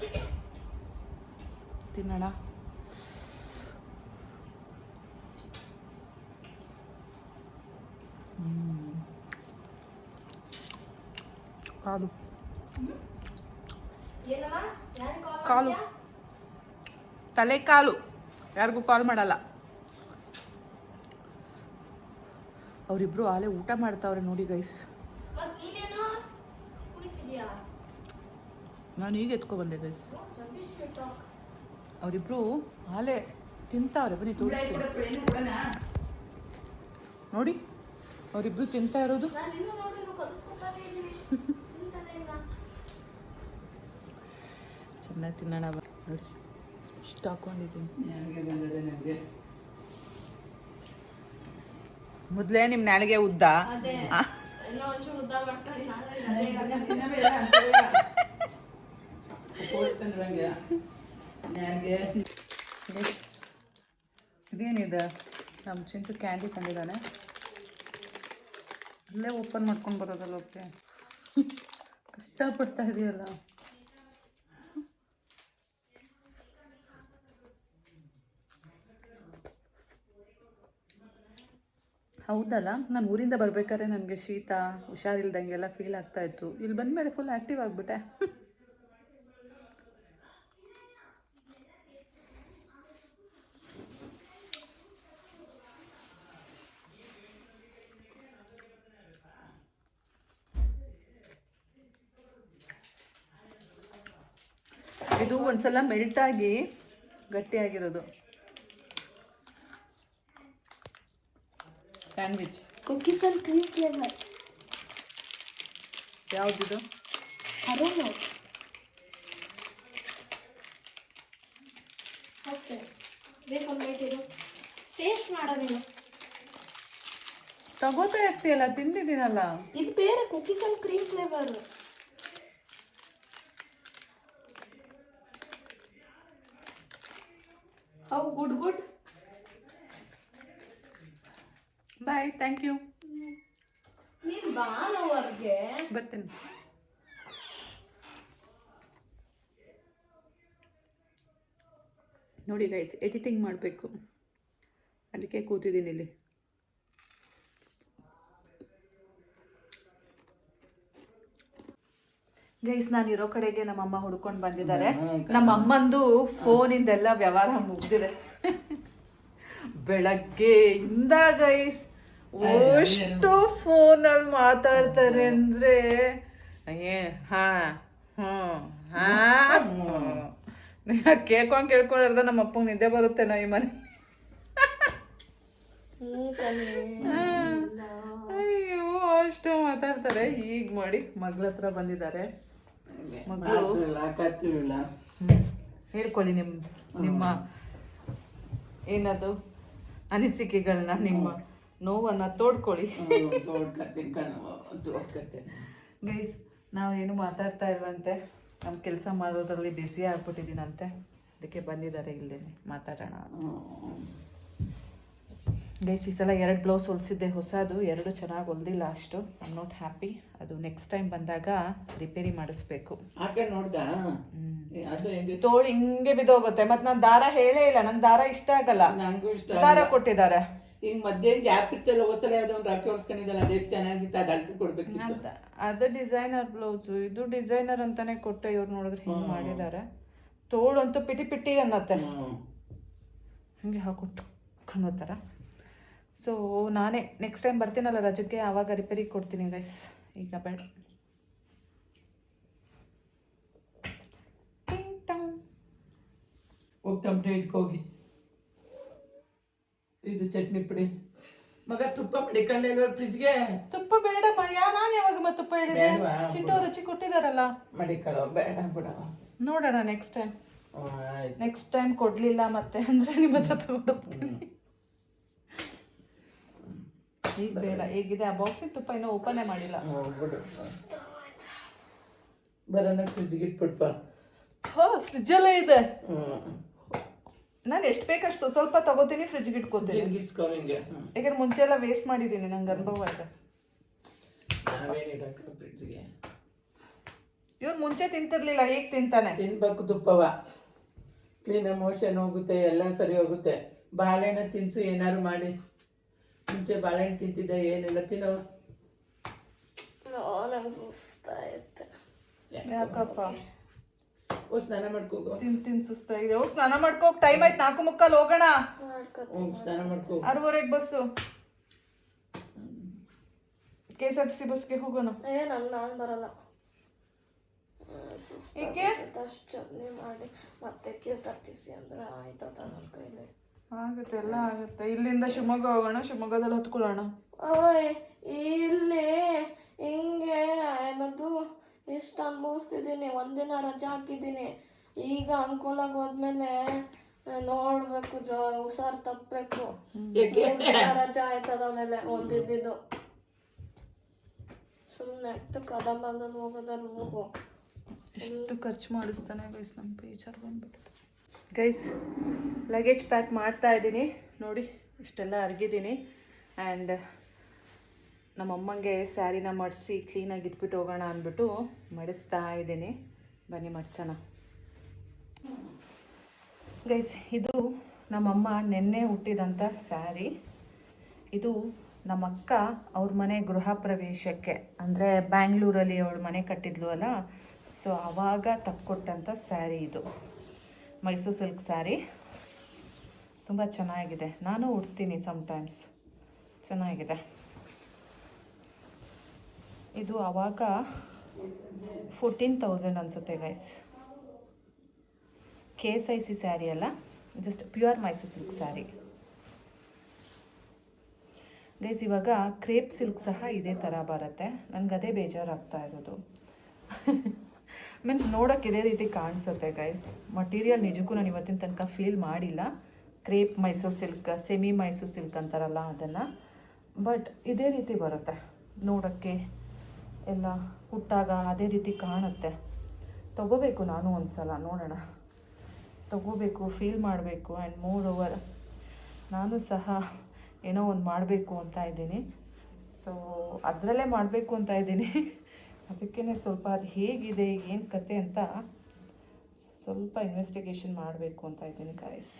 ತಿನ್ನೋಣ. ಕಾಲು ಏನಮ್ಮ? ಯಾರಿಗೆ ಕಾಲ್ ಕಾಲು ಮಾಡ್ತೀಯಾ? ತಲೆ ಕಾಲು, ಯಾರಿಗೂ ಕಾಲ್ ಮಾಡಲ್ಲ. ಅವರಿಬ್ರು ಆಲೇ ಊಟ ಮಾಡ್ತಾವ್ರೆ ನೋಡಿ ಗೈಸ್. ಮತ್ ನೀನೇನು ಕುಳಿತಿದ್ಯಾ? ನಾನು ಈಗ ಎತ್ಕೊಬಂದೆ ಗೈಸ್. ರಮೇಶ್ ಟಾಕ್. ಅವರಿಬ್ರು ಆಲೇ ತಿಂತಾವ್ರೆ, ಬನ್ನಿ ತೋರಿಸ್ತೀನಿ ನೋಡಿ. ಅವರಿಬ್ರು ತಿಂತಾ ಇರೋದು. ನಾನು ಇನ್ನೂ ನೋಡಿ ಕಲಿಸ್ಕೊತಾನೆ ಇದ್ದೀನಿ. ತಿಂತಾನೆ ಇಲ್ಲ. ಚೆನ್ನಾಗಿ ತಿನ್ನೋಣ ನೋಡಿ, ಇಷ್ಟು ಹಾಕೊಂಡಿದ್ದೀನಿ. ನನಗೆ ಬಂದಿದೆ. ನನಗೆ ಮೊದಲೇ ನಿಮ್ಮ ನಾಲಿಗೆ ಉದ್ದ. ಅದೇ ಇನ್ನೂ ಒಂಚೂರು ಉದ್ದ ಮಾಡ್ಕೊಳ್ಳಿ. ನಾನು ಅದೇ ಹೇಳಕ್ಕೆ ತಿನ್ನವೇ ಹೋಗ್ತಂದ್ರಂಗೆ ನನಗೆ. ಇದೇನಿದೆ, ನಮ್ಮ ಚಿಂಟು ಕ್ಯಾಂಡಿ ತಂದಿದ್ದಾನೆ. ಅಲ್ಲೇ ಓಪನ್ ಮಾಡ್ಕೊಂಡು ಬರೋದಲ್ಲ. ಓಕೆ, ಕಷ್ಟಪಡ್ತಾ ಇದೆಯಲ್ಲ. ಹೌದಲ್ಲ, ನಾನು ಊರಿಂದ ಬರ್ಬೇಕಾದ್ರೆ ನನಗೆ ಶೀತ ಹುಷಾರಿಲ್ದಂಗೆಲ್ಲ ಫೀಲ್ ಆಗ್ತಾ ಇತ್ತು. ಇಲ್ಲಿ ಬಂದಮೇಲೆ ಫುಲ್ ಆ್ಯಕ್ಟಿವ್ ಆಗಿಬಿಟ್ಟೆ. ಇದು ಒಂದ್ಸಲ ಮೆಲ್ಟಾಗಿ ಗಟ್ಟಿಯಾಗಿರೋದು sandwich. Cookies and cream flavour. ಯಾವುದಿದು? ಅರೋನೋ. ಓಕೆ, ಬೇಕೊಂದು ಮೇಟಿರು ಟೇಸ್ಟ್ ಮಾಡೋ ನೀನು. ತಗೋತಾ ಇರ್ತೀಯಲ್ಲ, ತಿಂದಿದ್ದೀನಲ್ಲ. ಇದು ಬೇರೆ cookies and cream flavour. How good good. Bye, thank you. ನೀನು ಬಾನವರ್ಗೆ ಬರ್ತೀನಿ. ನೋಡಿ ಗೈಸ್, ಎಡಿಟಿಂಗ್ ಮಾಡಬೇಕು, ಅದಕ್ಕೆ ಕೂತಿದ್ದೀನಿ ಇಲ್ಲಿ. ಗೈಸ್, ನಾನಿರೋ ಕಡೆಗೆ ನಮ್ಮಮ್ಮ ಹುಡ್ಕೊಂಡು ಬಂದಿದ್ದಾರೆ. ನಮ್ಮ ಅಮ್ಮಂದು ಫೋನಿಂದೆಲ್ಲ ವ್ಯವಹಾರ ಮುಗ್ದಿದೆ. ಬೆಳಗ್ಗೆಯಿಂದ ಗೈಸ್ ಎಷ್ಟು ಫೋನಲ್ಲಿ ಮಾತಾಡ್ತಾರೆ ಅಂದರೆ, ಕೇಳ್ಕೊಂಡಿರ್ದ ನಮ್ಮ ಅಪ್ಪಂಗೆ ನಿದ್ದೆ ಬರುತ್ತೇನೋ ಈ ಮನೆ. ಅಯ್ಯೋ ಅಷ್ಟು ಮಾತಾಡ್ತಾರೆ. ಈಗ ಮಾಡಿ ಮಗಳ ಹತ್ರ ಬಂದಿದ್ದಾರೆ. ಮಗಳು ಕತ್ತಿಲ್ಲ. ಹೇಳ್ಕೊಳ್ಳಿ ನಿಮ್ಮ ಏನದು ಅನಿಸಿಕೆಗಳನ್ನ ನಿಮ್ಮ ನೋವನ್ನು ತೋಡ್ಕೊಳ್ಳಿ. ತೋಡ್ಕತ್ತೆ. ಗೈಸ್ ನಾವೇನು ಮಾತಾಡ್ತಾ ಇಲ್ವಂತೆ, ನಮ್ಮ ಕೆಲಸ ಮಾಡೋದ್ರಲ್ಲಿ ಬ್ಯುಸಿ ಆಗ್ಬಿಟ್ಟಿದ್ದೀನಂತೆ, ಅದಕ್ಕೆ ಬಂದಿದ್ದಾರೆ ಇಲ್ಲೇನೆ ಮಾತಾಡೋಣ. ಗೈಸ್ ಈ ಸಲ 2 ಬ್ಲೌಸ್ ಹೊಲಿಸಿದ್ದೆ ಹೊಸದು, 2 ಚೆನ್ನಾಗಿ ಹೊಲ್ದಿಲ್ಲ ಅಷ್ಟು. I am not happy. ಅದು ನೆಕ್ಸ್ಟ್ ಟೈಮ್ ಬಂದಾಗ ರಿಪೇರಿ ಮಾಡಿಸ್ಬೇಕು. ನೋಡ್ದಾ ಅದು ಹೆಂಗೆ ತೋಳು ಹಿಂಗೆ ಬಿದ್ದೋಗುತ್ತೆ. ಮತ್ತೆ ನಾನು ದಾರ ಹೇಳೇ ಇಲ್ಲ, ನಂಗೆ ದಾರ ಇಷ್ಟ ಆಗಲ್ಲ. ನಂಗೂ ಇಷ್ಟ ದಾರ ಕೊಟ್ಟಿದ್ದಾರೆ. ಈಗ ಮಧ್ಯೆ ಗ್ಯಾಪ್ ಇರ್ತಲ್ಲ, ಹೊಸಲ ಯಾವ್ದೋ ಒಂದು ರಾಕಿ ಹೊಡ್ಸ್ಕೊಂಡಿದ್ದಲ್ಲ, ಅದೆಷ್ಟು ಚೆನ್ನಾಗಿತ್ತು, ಅದು ಅಳ್ತು ಕೊಡ್ಬೇಕಿತ್ತು. ಅದು ಡಿಸೈನರ್ ಬ್ಲೌಸು, ಇದು ಡಿಸೈನರ್ ಅಂತಾನೆ ಕೊಟ್ಟೆ. ಇವ್ರು ನೋಡಿದ್ರೆ ಹಿಂಗೆ ಮಾಡಿದ್ದಾರೆ. ತೋಳು ಅಂತೂ ಪಿಟಿ ಪಿಟಿ ಅನ್ನತ್ತೆ, ಹಂಗೆ ಹಾಕೊಟ್ಟು ಅನ್ನೋ ಥರ. ಸೊ ನಾನೇ ನೆಕ್ಸ್ಟ್ ಟೈಮ್ ಬರ್ತೀನಲ್ಲ ರಜಕ್ಕೆ, ಆವಾಗ ರಿಪೇರಿ ಕೊಡ್ತೀನಿ ಗೈಸ್, ಈಗ ಬೇಡ. ಹೋಗ್ತಂಬ್ರೆ ಇಟ್ಕೋಗಿ ಇದು ಚಟ್ನಿ ಪುಡಿ. ಮಗ ತುಪ್ಪ ಮಡಿಕೊಂಡೇಲ್ವ ಫ್ರಿಜ್ಗೆ? ತುಪ್ಪ ಬೇಡಮ್ಮ, ನಾನು ಯಾವಾಗ ಮತ್ತೆ ತುಪ್ಪ ಹೇಳಿದೆ? ಬೇಡವಾ? ಚಿಂಟು ರುಚಿ ಕೊಟ್ಟಿದಾರಲ್ಲ, ಮಡಿಕೊಳ್ಳೋ ಬೇಡ ಬಿಡವ. ನೋಡೋಣ ನೆಕ್ಸ್ಟ್ ಟೈಮ್. ಆಯ್ತು. ನೆಕ್ಸ್ಟ್ ಟೈಮ್ ಕೊಡ್ಲಿಲ್ಲ ಮತ್ತೆ ಅಂದ್ರೆ ನಿಮ್ಮ ಹತ್ರ ತಗೊಂಡೋಗ್ತೀನಿ. ಈಗ ಬೇಡ, ಹೇಗಿದೆ ಆ ಬಾಕ್ಸಿಗೆ ತುಪ್ಪ ಇನ್ನೂ ಓಪನೇ ಮಾಡಿಲ್ಲ. ಬಿಡು ಬರೋಣ, ಫ್ರಿಜ್ಗೆ ಇಟ್ಬಿಡ್ಪ. ಫ್ರಿಜ್ಜಲ್ಲೇ ಇದೆ. ನಾನು ಎಷ್ಟು ಬೇಕಷ್ಟು ಸ್ವಲ್ಪ ತಗೋತೀನಿ, ಫ್ರಿಜ್ಗೆ ಇಟ್ಕೋತೀನಿ. ಜಿಂಗಿಸ್ಕೊ ಹಿಂಗೆ. ಯಾಕಂದ್ರೆ ಮುಂಚೆ ಎಲ್ಲ ವೇಸ್ಟ್ ಮಾಡಿದ್ದೀನಿ, ನಂಗೆ ಅನುಭವ ಇದೆ. ನಾವೇನಿಡಕ್ಕ ಫ್ರಿಜ್ಗೆ? ಇವ್ರು ಮುಂಚೆ ತಿಂತಿರ್ಲಿಲ್ಲ, ಈಗ ತಿಂತಾನೆ. ತಿನ್ಬೇಕು ತುಪ್ಪವ, ಕ್ಲೀನ್ ಮೋಷನ್ ಹೋಗುತ್ತೆ, ಎಲ್ಲ ಸರಿ ಹೋಗುತ್ತೆ. ಬಾಳೆಹಣ್ಣು ತಿನ್ಸು, ಏನಾರು ಮಾಡಿ. ಮುಂಚೆ ಬಾಳೆಹಣ್ಣು ತಿಂತಿದ್ದೆ, ಏನೆಲ್ಲ ತಿನ್ನವ. ನಂಗೆ ಸುಸ್ತಾಯ್ತು. ಯಾಕಪ್ಪ? ಹೋಗಿ ಸ್ನಾನ ಮಾಡ್ಕೋಗೋ. ತಿನ್ ಸುಸ್ತಾಗಿದೆ. ಹೋಗಿ ಸ್ನಾನ ಮಾಡ್ಕೋಕ್ ಟೈಮ್ ಆಯ್ತು, 4:45 ಹೋಗೋಣ. ಹೋಗಿ ಸ್ನಾನ ಮಾಡ್ಕೋ. 6:30 ಬಸ್ಸು, KSRTC ಬಸ್ಗೆ ಹೋಗೋಣ. ನಾನು ಬರಲ್ಲ. ಏಕೆ? ಅಷ್ಟು ಚಟ್ನಿ ಮಾಡಿ ಮತ್ತೆ KSRTC ಅಂದ್ರೆ ಆಯ್ತದ ನನ್ನ ಕೈಲಿ. ಆಗುತ್ತೆ, ಎಲ್ಲ ಆಗುತ್ತೆ. ಇಲ್ಲಿಂದ ಶಿವಮೊಗ್ಗ ಹೋಗೋಣ, ಶಿವಮೊಗ್ಗದಲ್ಲಿ ಹತ್ಕೊಳ್ಳೋಣ. ಓಯ್ ಇಲ್ಲಿ ಹಿಂಗೆ ಏನದು ಇಷ್ಟು ಅನುಭವಿಸ್ತಿದ್ದೀನಿ. ಒಂದಿನ ರಜೆ ಹಾಕಿದ್ದೀನಿ. ಈಗ ಅಂಕೋಲಾಗ ಹೋದ್ಮೇಲೆ ನೋಡ್ಬೇಕು, ಹುಷಾರ್ ತಪ್ಪಬೇಕು. ರಜೆ ಆಯ್ತದ ಆಮೇಲೆ ಒಂದಿದ್ದು ಸುಮ್ಮನೆ ಕದಂಬದಲ್ಲಿ ಹೋಗೋದಲ್ಲಿ ಹೋಗು. ಎಷ್ಟು ಖರ್ಚು ಮಾಡಿಸ್ತಾನೆ ಗೈಸ್, ನಮ್ಮ ಬೇಜಾರು ಬಂದ್ಬಿಡ್ತು. ಗೈಸ್ ಲಗೇಜ್ ಪ್ಯಾಕ್ ಮಾಡ್ತಾ ಇದ್ದೀನಿ ನೋಡಿ, ಇಷ್ಟೆಲ್ಲ ಅರ್ಗಿದ್ದೀನಿ. ಆ್ಯಂಡ್ ನಮ್ಮಮ್ಮಂಗೆ ಸ್ಯಾರಿನ ಮಡಿಸಿ ಕ್ಲೀನಾಗಿ ಇಟ್ಬಿಟ್ಟು ಹೋಗೋಣ ಅಂದ್ಬಿಟ್ಟು ಮಡಿಸ್ತಾ ಇದ್ದೀನಿ. ಬನ್ನಿ ಮಡ್ಸೋಣ. ಗೈಸ್ ಇದು ನಮ್ಮಮ್ಮ ನೆನ್ನೆ ಹುಟ್ಟಿದಂಥ ಸ್ಯಾರಿ. ಇದು ನಮ್ಮಕ್ಕ ಅವ್ರ ಮನೆ ಗೃಹ ಪ್ರವೇಶಕ್ಕೆ, ಅಂದರೆ ಬ್ಯಾಂಗ್ಳೂರಲ್ಲಿ ಅವಳ ಮನೆ ಕಟ್ಟಿದ್ಲು ಅಲ್ಲ, ಸೊ ಆವಾಗ ತಕ್ಕೊಟ್ಟಂಥ ಸ್ಯಾರಿ ಇದು. ಮೈಸೂರು ಸಿಲ್ಕ್ ಸ್ಯಾರಿ, ತುಂಬ ಚೆನ್ನಾಗಿದೆ. ನಾನು ಉಡ್ತೀನಿ ಸಮ್ಟೈಮ್ಸ್, ಚೆನ್ನಾಗಿದೆ. ಇದು ಆವಾಗ 14,000 ಅನಿಸುತ್ತೆ ಗೈಸ್. KSIC ಸ್ಯಾರಿ ಅಲ್ಲ, just pure Mysuru silk sari guys. ಇವಾಗ ಕ್ರೇಪ್ ಸಿಲ್ಕ್ ಸಹ ಇದೇ ಥರ ಬರುತ್ತೆ. ನನಗೆ ಅದೇ ಬೇಜಾರಾಗ್ತಾ ಇರೋದು. ಮೀನ್ಸ್ ನೋಡೋಕ್ಕೆ ಇದೇ ರೀತಿ ಕಾಣಿಸುತ್ತೆ ಗೈಸ್. ಮಟೀರಿಯಲ್ ನಿಜಕ್ಕೂ ನಾನು ಇವತ್ತಿನ ತನಕ ಫೀಲ್ ಮಾಡಿಲ್ಲ. Crepe Mysuru silk, semi Mysuru silk ಅಂತಾರಲ್ಲ ಅದನ್ನು, ಬಟ್ ಇದೇ ರೀತಿ ಬರುತ್ತೆ ನೋಡೋಕ್ಕೆ. ಎಲ್ಲ ಹುಟ್ಟಾಗ ಅದೇ ರೀತಿ ಕಾಣುತ್ತೆ. ತೊಗೋಬೇಕು ನಾನು ಒಂದು ಸಲ, ನೋಡೋಣ, ತೊಗೋಬೇಕು, ಫೀಲ್ ಮಾಡಬೇಕು. ಆ್ಯಂಡ್ ಮೋರ್ ಓವರ್ ನಾನು ಸಹ ಏನೋ ಒಂದು ಮಾಡಬೇಕು ಅಂತ ಇದ್ದೀನಿ. ಸೊ ಅದರಲ್ಲೇ ಮಾಡಬೇಕು ಅಂತ ಇದ್ದೀನಿ. ಅದಕ್ಕೇ ಸ್ವಲ್ಪ ಅದು ಹೇಗಿದೆ, ಏನು ಕತೆ ಅಂತ ಸ್ವಲ್ಪ ಇನ್ವೆಸ್ಟಿಗೇಷನ್ ಮಾಡಬೇಕು ಅಂತ ಇದ್ದೀನಿ ಗೈಸ್.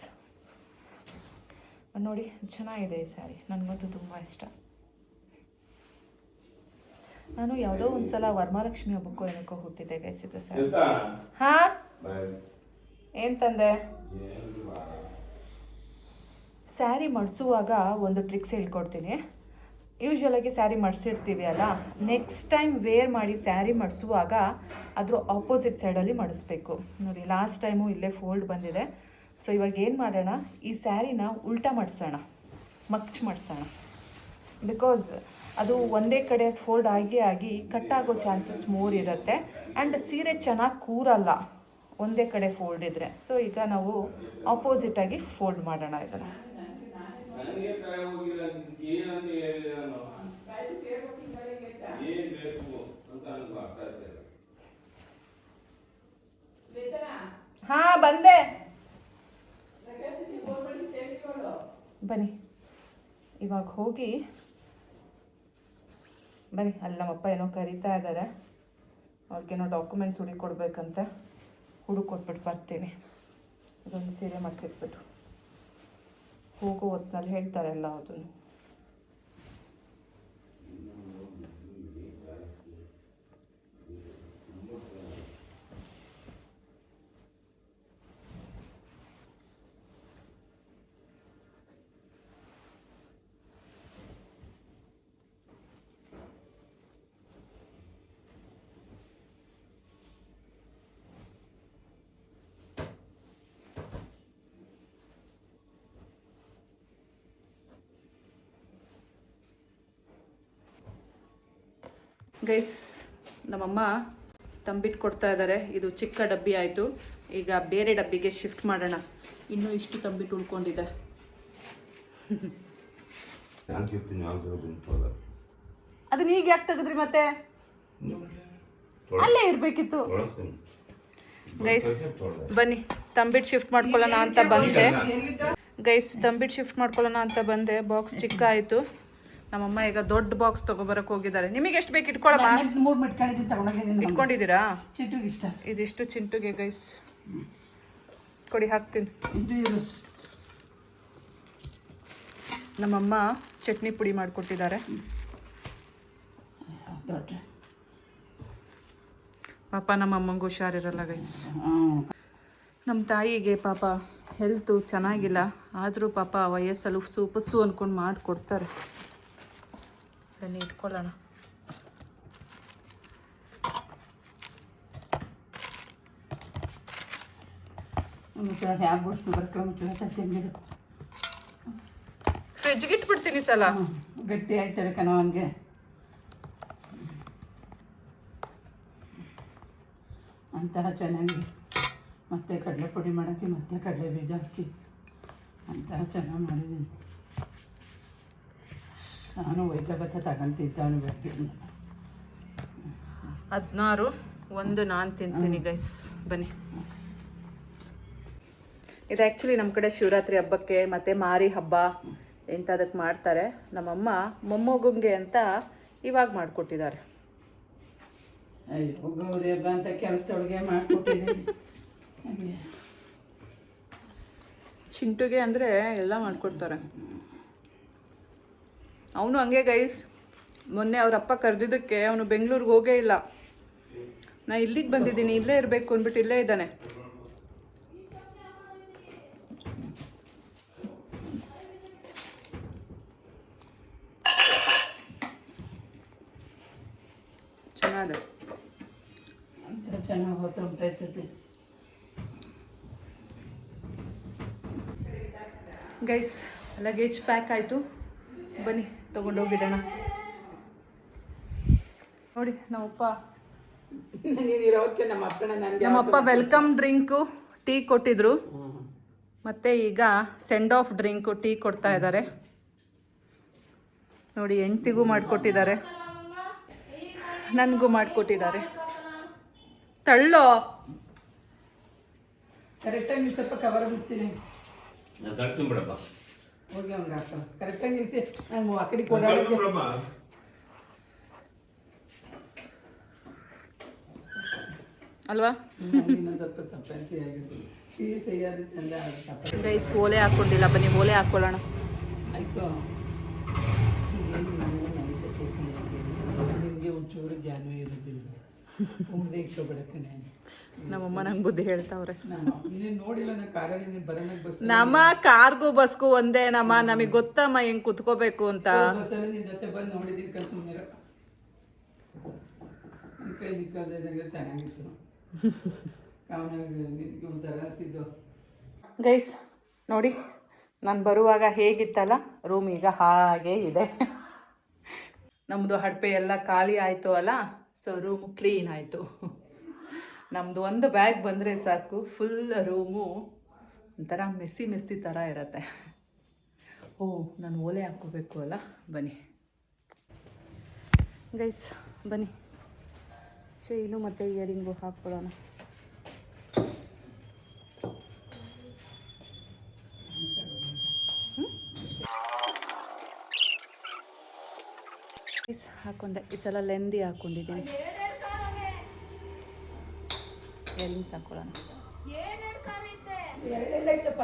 ನೋಡಿ ಚೆನ್ನಾಗಿದೆ ಈ ಸ್ಯಾರಿ, ನನಗಂತೂ ತುಂಬ ಇಷ್ಟ. ನಾನು ಯಾವುದೋ ಒಂದು ಸಲ ವರಮಹಾಲಕ್ಷ್ಮಿ ಹಬ್ಬಕ್ಕೋ ಏನಕ್ಕೋ ಹುಟ್ಟಿದ್ದೆ ಗೈಸ್ ಇದು ಸ್ಯಾರಿ. ಹಾಂ, ಏನು ತಂದೆ? ಸ್ಯಾರಿ ಮಡಿಸುವಾಗ ಒಂದು ಟ್ರಿಕ್ಸ್ ಹೇಳ್ಕೊಡ್ತೀನಿ. ಯೂಶ್ವಲಾಗಿ ಸ್ಯಾರಿ ಮಡಿಸಿರ್ತೀವಿ ಅಲ್ಲ, ನೆಕ್ಸ್ಟ್ ಟೈಮ್ ವೇರ್ ಮಾಡಿ ಸ್ಯಾರಿ ಮಡಿಸುವಾಗ ಅದ್ರ ಆಪೋಸಿಟ್ ಸೈಡಲ್ಲಿ ಮಡಿಸ್ಬೇಕು. ನೋಡಿ ಲಾಸ್ಟ್ ಟೈಮು ಇಲ್ಲೇ ಫೋಲ್ಡ್ ಬಂದಿದೆ. ಸೊ ಇವಾಗ ಏನು ಮಾಡೋಣ, ಈ ಸ್ಯಾರಿನ ಉಲ್ಟಾ ಮಡಿಸೋಣ, ಮಗ್ಚ್ ಮಡಿಸೋಣ. ಬಿಕಾಸ್ ಅದು ಒಂದೇ ಕಡೆ ಫೋಲ್ಡ್ ಆಗಿ ಕಟ್ಟಾಗೋ ಚಾನ್ಸಸ್ ಮೋರ್ ಇರುತ್ತೆ. ಆ್ಯಂಡ್ ಸೀರೆ ಚೆನ್ನಾಗಿ ಕೂರಲ್ಲ ಒಂದೇ ಕಡೆ ಫೋಲ್ಡ್ ಇದ್ದರೆ. ಸೊ ಈಗ ನಾವು ಆಪೋಸಿಟಾಗಿ ಫೋಲ್ಡ್ ಮಾಡೋಣ ಇದನ್ನು. ಬೇಕು ಅಂತ ನನಗೆ ಅರ್ಥ ಆಗ್ತಿಲ್ಲ. ಹಾ ಬಂದೆ ಬನ್ನಿ ಇವಾಗ ಹೋಗಿ ಬನ್ನಿ ಅಲ್ಲಿ ನಮ್ಮಪ್ಪ ಏನೋ ಕರೀತಾ ಇದ್ದಾರೆ ಅವ್ರಿಗೇನೋ ಡಾಕ್ಯುಮೆಂಟ್ಸ್ ಹುಡುಕೊಡ್ಬೇಕಂತ ಹುಡುಕೊಟ್ಬಿಟ್ಟು ಬರ್ತೀನಿ ಅದೊಂದು ಸೀರೆ ಮಾಡಿಸಿಟ್ಬಿಟ್ಟು ಹೋಗೋ ಹೊತ್ತಿನಲ್ಲಿ ಹೇಳ್ತಾರೆ ಎಲ್ಲ ಅದನ್ನು ಗೈಸ್ ನಮ್ಮಮ್ಮ ತಂಬಿಟ್ಟು ಕೊಡ್ತಾ ಇದ್ದಾರೆ ಇದು ಚಿಕ್ಕ ಡಬ್ಬಿ ಆಯಿತು ಈಗ ಬೇರೆ ಡಬ್ಬಿಗೆ ಶಿಫ್ಟ್ ಮಾಡೋಣ ಇನ್ನೂ ಇಷ್ಟು ತಂಬಿಟ್ಟು ಉಳ್ಕೊಂಡಿದೆ ಅದನ್ನ ಈಗ ಯಾಕೆ ತೆಗೆದ್ರಿ ಮತ್ತೆ ಅಲ್ಲೇ ಇರಬೇಕಿತ್ತು ಗೈಸ್ ಬನ್ನಿ ತಂಬಿಟ್ಟು ಶಿಫ್ಟ್ ಮಾಡ್ಕೊಳ್ಳೋಣ ಅಂತ ಬಂದೆ ಗೈಸ್ ತಂಬಿಟ್ಟು ಶಿಫ್ಟ್ ಮಾಡ್ಕೊಳ್ಳೋಣ ಅಂತ ಬಂದೆ ಬಾಕ್ಸ್ ಚಿಕ್ಕ ಆಯಿತು ನಮ್ಮಮ್ಮ ಈಗ ದೊಡ್ಡ ಬಾಕ್ಸ್ ತಗೊಬರಕ್ಕೆ ಹೋಗಿದ್ದಾರೆ ನಿಮಗೆ ಎಷ್ಟು ಬೇಕು ಇಟ್ಕೊಳ್ಳಮ್ಮ 3 ಮಿಟ್ಕೊಂಡಿದ್ದೀನಿ ತಗೊಂಡೋಗಿದ್ದೀನಿ ಇಟ್ಕೊಂಡಿದ್ದೀರಾ ಚಿಟ್ಟುಗೆ ಇಷ್ಟ ಇದಿಷ್ಟು ಚಿಂಟುಗೆ ಗೈಸ್ ಕೊಡಿ ಹಾಕ್ತೀನಿ ಇದು ನಮ್ಮಮ್ಮ ಚಟ್ನಿ ಪುಡಿ ಮಾಡಿಕೊಟ್ಟಿದ್ದಾರೆ ದೊಡ್ಡ ಪಾಪ ನಮ್ಮಮ್ಮಂಗೆ ಹುಷಾರಿರಲ್ಲ ಗೈಸ್ ನಮ್ಮ ತಾಯಿಗೆ ಪಾಪ ಹೆಲ್ತು ಚೆನ್ನಾಗಿಲ್ಲ ಆದರೂ ಪಾಪ ವಯಸ್ಸಲ್ಲಿ ಉಪ್ಪು ಅಂದ್ಕೊಂಡು ಮಾಡಿಕೊಡ್ತಾರೆ ಬನ್ನಿ ಇಟ್ಕೊಳ್ಳೋಣ ಫ್ರಿಜ್ಗೆ ಇಟ್ಬಿಡ್ತೀನಿ ಸಲ ಗಟ್ಟಿ ಆಯ್ತವೆ ಕಣೋ ಅವನಿಗೆ ಅಂತಹ ಚೆನ್ನಾಗಿ ಮತ್ತೆ ಕಡಲೆ ಪುಡಿ ಮಾಡೋಕ್ಕೆ ಮತ್ತೆ ಕಡಲೆ ಬೀಜ ಹಾಕಿ ಅಂತಹ ಚೆನ್ನಾಗಿ ಮಾಡಿದ್ದೀನಿ ನಾನು ಒಯ್ತಾ ಬತ್ತ ತಗೊಂತಿದ್ದಾನು ಬರ್ತೀನಿ 16 ಒಂದು ನಾನು ತಿಂತೀನಿ ಗೈಸ್ ಬನ್ನಿ ಇದು ಆ್ಯಕ್ಚುಲಿ ನಮ್ಮ ಕಡೆ ಶಿವರಾತ್ರಿ ಹಬ್ಬಕ್ಕೆ ಮತ್ತು ಮಾರಿ ಹಬ್ಬ ಇಂಥದಕ್ಕೆ ಮಾಡ್ತಾರೆ ನಮ್ಮಮ್ಮ ಮೊಮ್ಮಗುಂಗೆ ಅಂತ ಇವಾಗ ಮಾಡಿಕೊಟ್ಟಿದ್ದಾರೆ ಅಯ್ಯೋ ಗೌರಿ ಹಬ್ಬ ಅಂತ ಕೆಲಸದೊಳಗೆ ಮಾಡಿಕೊಟ್ಟಿದ್ದೀನಿ ಚಿಂಟುಗೆ ಅಂದರೆ ಎಲ್ಲ ಮಾಡಿಕೊಡ್ತಾರೆ ಅವನು ಹಂಗೆ ಗೈಸ್ ಮೊನ್ನೆ ಅವ್ರ ಅಪ್ಪ ಕರೆದಿದ್ದಕ್ಕೆ ಅವನು ಬೆಂಗಳೂರಿಗೆ ಹೋಗೇ ಇಲ್ಲ ನಾ ಇಲ್ಲಿಗೆ ಬಂದಿದ್ದೀನಿ ಇಲ್ಲೇ ಇರಬೇಕು ಅಂದ್ಬಿಟ್ಟು ಇಲ್ಲೇ ಇದ್ದಾನೆ ಚೆನ್ನಾಗಿದೆ ಚೆನ್ನಾಗಿ ಹೋಗ್ತಾ ಉಂಟು ಅನ್ಸುತ್ತೆ ಗೈಸ್ ಲಗೇಜ್ ಪ್ಯಾಕ್ ಆಯಿತು ಬನ್ನಿ ತೊಗೊಂಡೋಗಿಡೋಣ ನೋಡಿ ನಮ್ಮಪ್ಪ ನೀನಿರೋದಕ್ಕೆ ನಮ್ಮ ಅಪ್ಪನ ನನಗೆ ನಮ್ಮಪ್ಪ ವೆಲ್ಕಮ್ ಡ್ರಿಂಕು ಟೀ ಕೊಟ್ಟಿದ್ರು ಮತ್ತು ಈಗ ಸೆಂಡ್ ಆಫ್ ಡ್ರಿಂಕು ಟೀ ಕೊಡ್ತಾ ಇದ್ದಾರೆ ನೋಡಿ ಹೆಂಡ್ತಿಗೂ ಮಾಡಿಕೊಟ್ಟಿದ್ದಾರೆ ನನಗೂ ಮಾಡಿಕೊಟ್ಟಿದ್ದಾರೆ ತಳ್ಳೋ ಕರೆಕ್ಟಾಗಿ ನೀವು ಸ್ವಲ್ಪ ಕವರ್ ಬಿಡ್ತೀನಿ ನಾನು ತರ್ತೀನಿ ಬಿಡಪ್ಪ. ಹೋಗಿ ಅವ್ನಿಗೆ ಹಾಕ ಕರೆಕ್ಟಾಗಿ ನಿಲ್ಲಿಸಿ ನಾನು ಆ ಕಡೆ ಓಡಾಡೋಕ್ಕೆ ಬಿಡಪ್ಪ. ಅಲ್ವಾ ಇನ್ನೊಂದು ಸ್ವಲ್ಪ ಸಪ್ಪಂಸಿ ಆಗಿರ್ತೀನಿ ಸೀರೆ ಸರಿಯಾದ ಚಂದ ಆಗುತ್ತೆ ಗೈಸ್ ಓಲೆ ಹಾಕ್ಕೊಂಡಿಲ್ಲ ಬನ್ನಿ ಓಲೆ ಹಾಕ್ಕೊಳ್ಳೋಣ ಆಯಿತು ನಿಮಗೆ ಒಂಚೂರು ಜ್ಞಾನ ಇರೋದಿಲ್ಲ ಉಮ್ದೆ ಇಟ್ಕೊಬೇಡಕ್ಕೆ ನಾನು ನಮ್ಮಮ್ಮ ನಂಗೆ ಬುದ್ಧಿ ಹೇಳ್ತಾವ್ರೆ ನೀನು ನೋಡಿಲ್ಲ ನಾ ಕಾರಲ್ಲಿ ನೀನು ಬರೋಣ ಬಸ್ ನಮ್ಮ ಕಾರ್ಗೂ ಬಸ್ಗೂ ಒಂದೇ ನಮಗೆ ಗೊತ್ತಮ್ಮ ಹೆಂಗ್ ಕುತ್ಕೋಬೇಕು ಅಂತ ಬಸ್ಸಲ್ಲಿ ನಿನ್ನ ಜೊತೆ ಬಂದು ನೋಡಿದ್ದೀನಿ ಕಲ್ ಸುಮ್ಮನೆ ಕೈ ನಿಕ್ಕಲ್ದಂಗೆ ಚೆನ್ನಾಗಿತ್ತು ಅವನಿಗೆ ಒಂಥರ ಸಿದ್ದು ಗೈಸ್ ನೋಡಿ ನಾನು ಬರುವಾಗ ಹೇಗಿತ್ತಲ್ಲ ರೂಮ್ ಈಗ ಹಾಗೆ ಇದೆ ನಮ್ಮದು ಹಡಪೆ ಎಲ್ಲ ಖಾಲಿ ಆಯಿತು ಅಲ್ಲ ಸೊ ರೂಮು ಕ್ಲೀನ್ ಆಯಿತು ನಮ್ಮದು ಒಂದು ಬ್ಯಾಗ್ ಬಂದರೆ ಸಾಕು ಫುಲ್ ರೂಮು ಒಂಥರ ಮೆಸ್ಸಿ ಮೆಸ್ಸಿ ಥರ ಇರುತ್ತೆ ಓ ನಾನು ಓಲೆ ಹಾಕ್ಕೋಬೇಕು ಅಲ್ಲ ಬನ್ನಿ ಗೈಸ್ ಬನ್ನಿ, ಚೈನು ಮತ್ತು ಇಯರಿಂಗು ಹಾಕ್ಕೊಳ್ಳೋಣ. ಗೈಸ್ ಹಾಕ್ಕೊಂಡೆ, ಈ ಸಲ ಲೆಂದಿ ಹಾಕ್ಕೊಂಡಿದ್ದೀನಿ. ಇಯರಿಂಗ್ಸ್ ಹಾಕ್ಕೊಳ್ಳೋಣ. ಎರಡೆಲ್ಲ ಐತಪ್ಪ.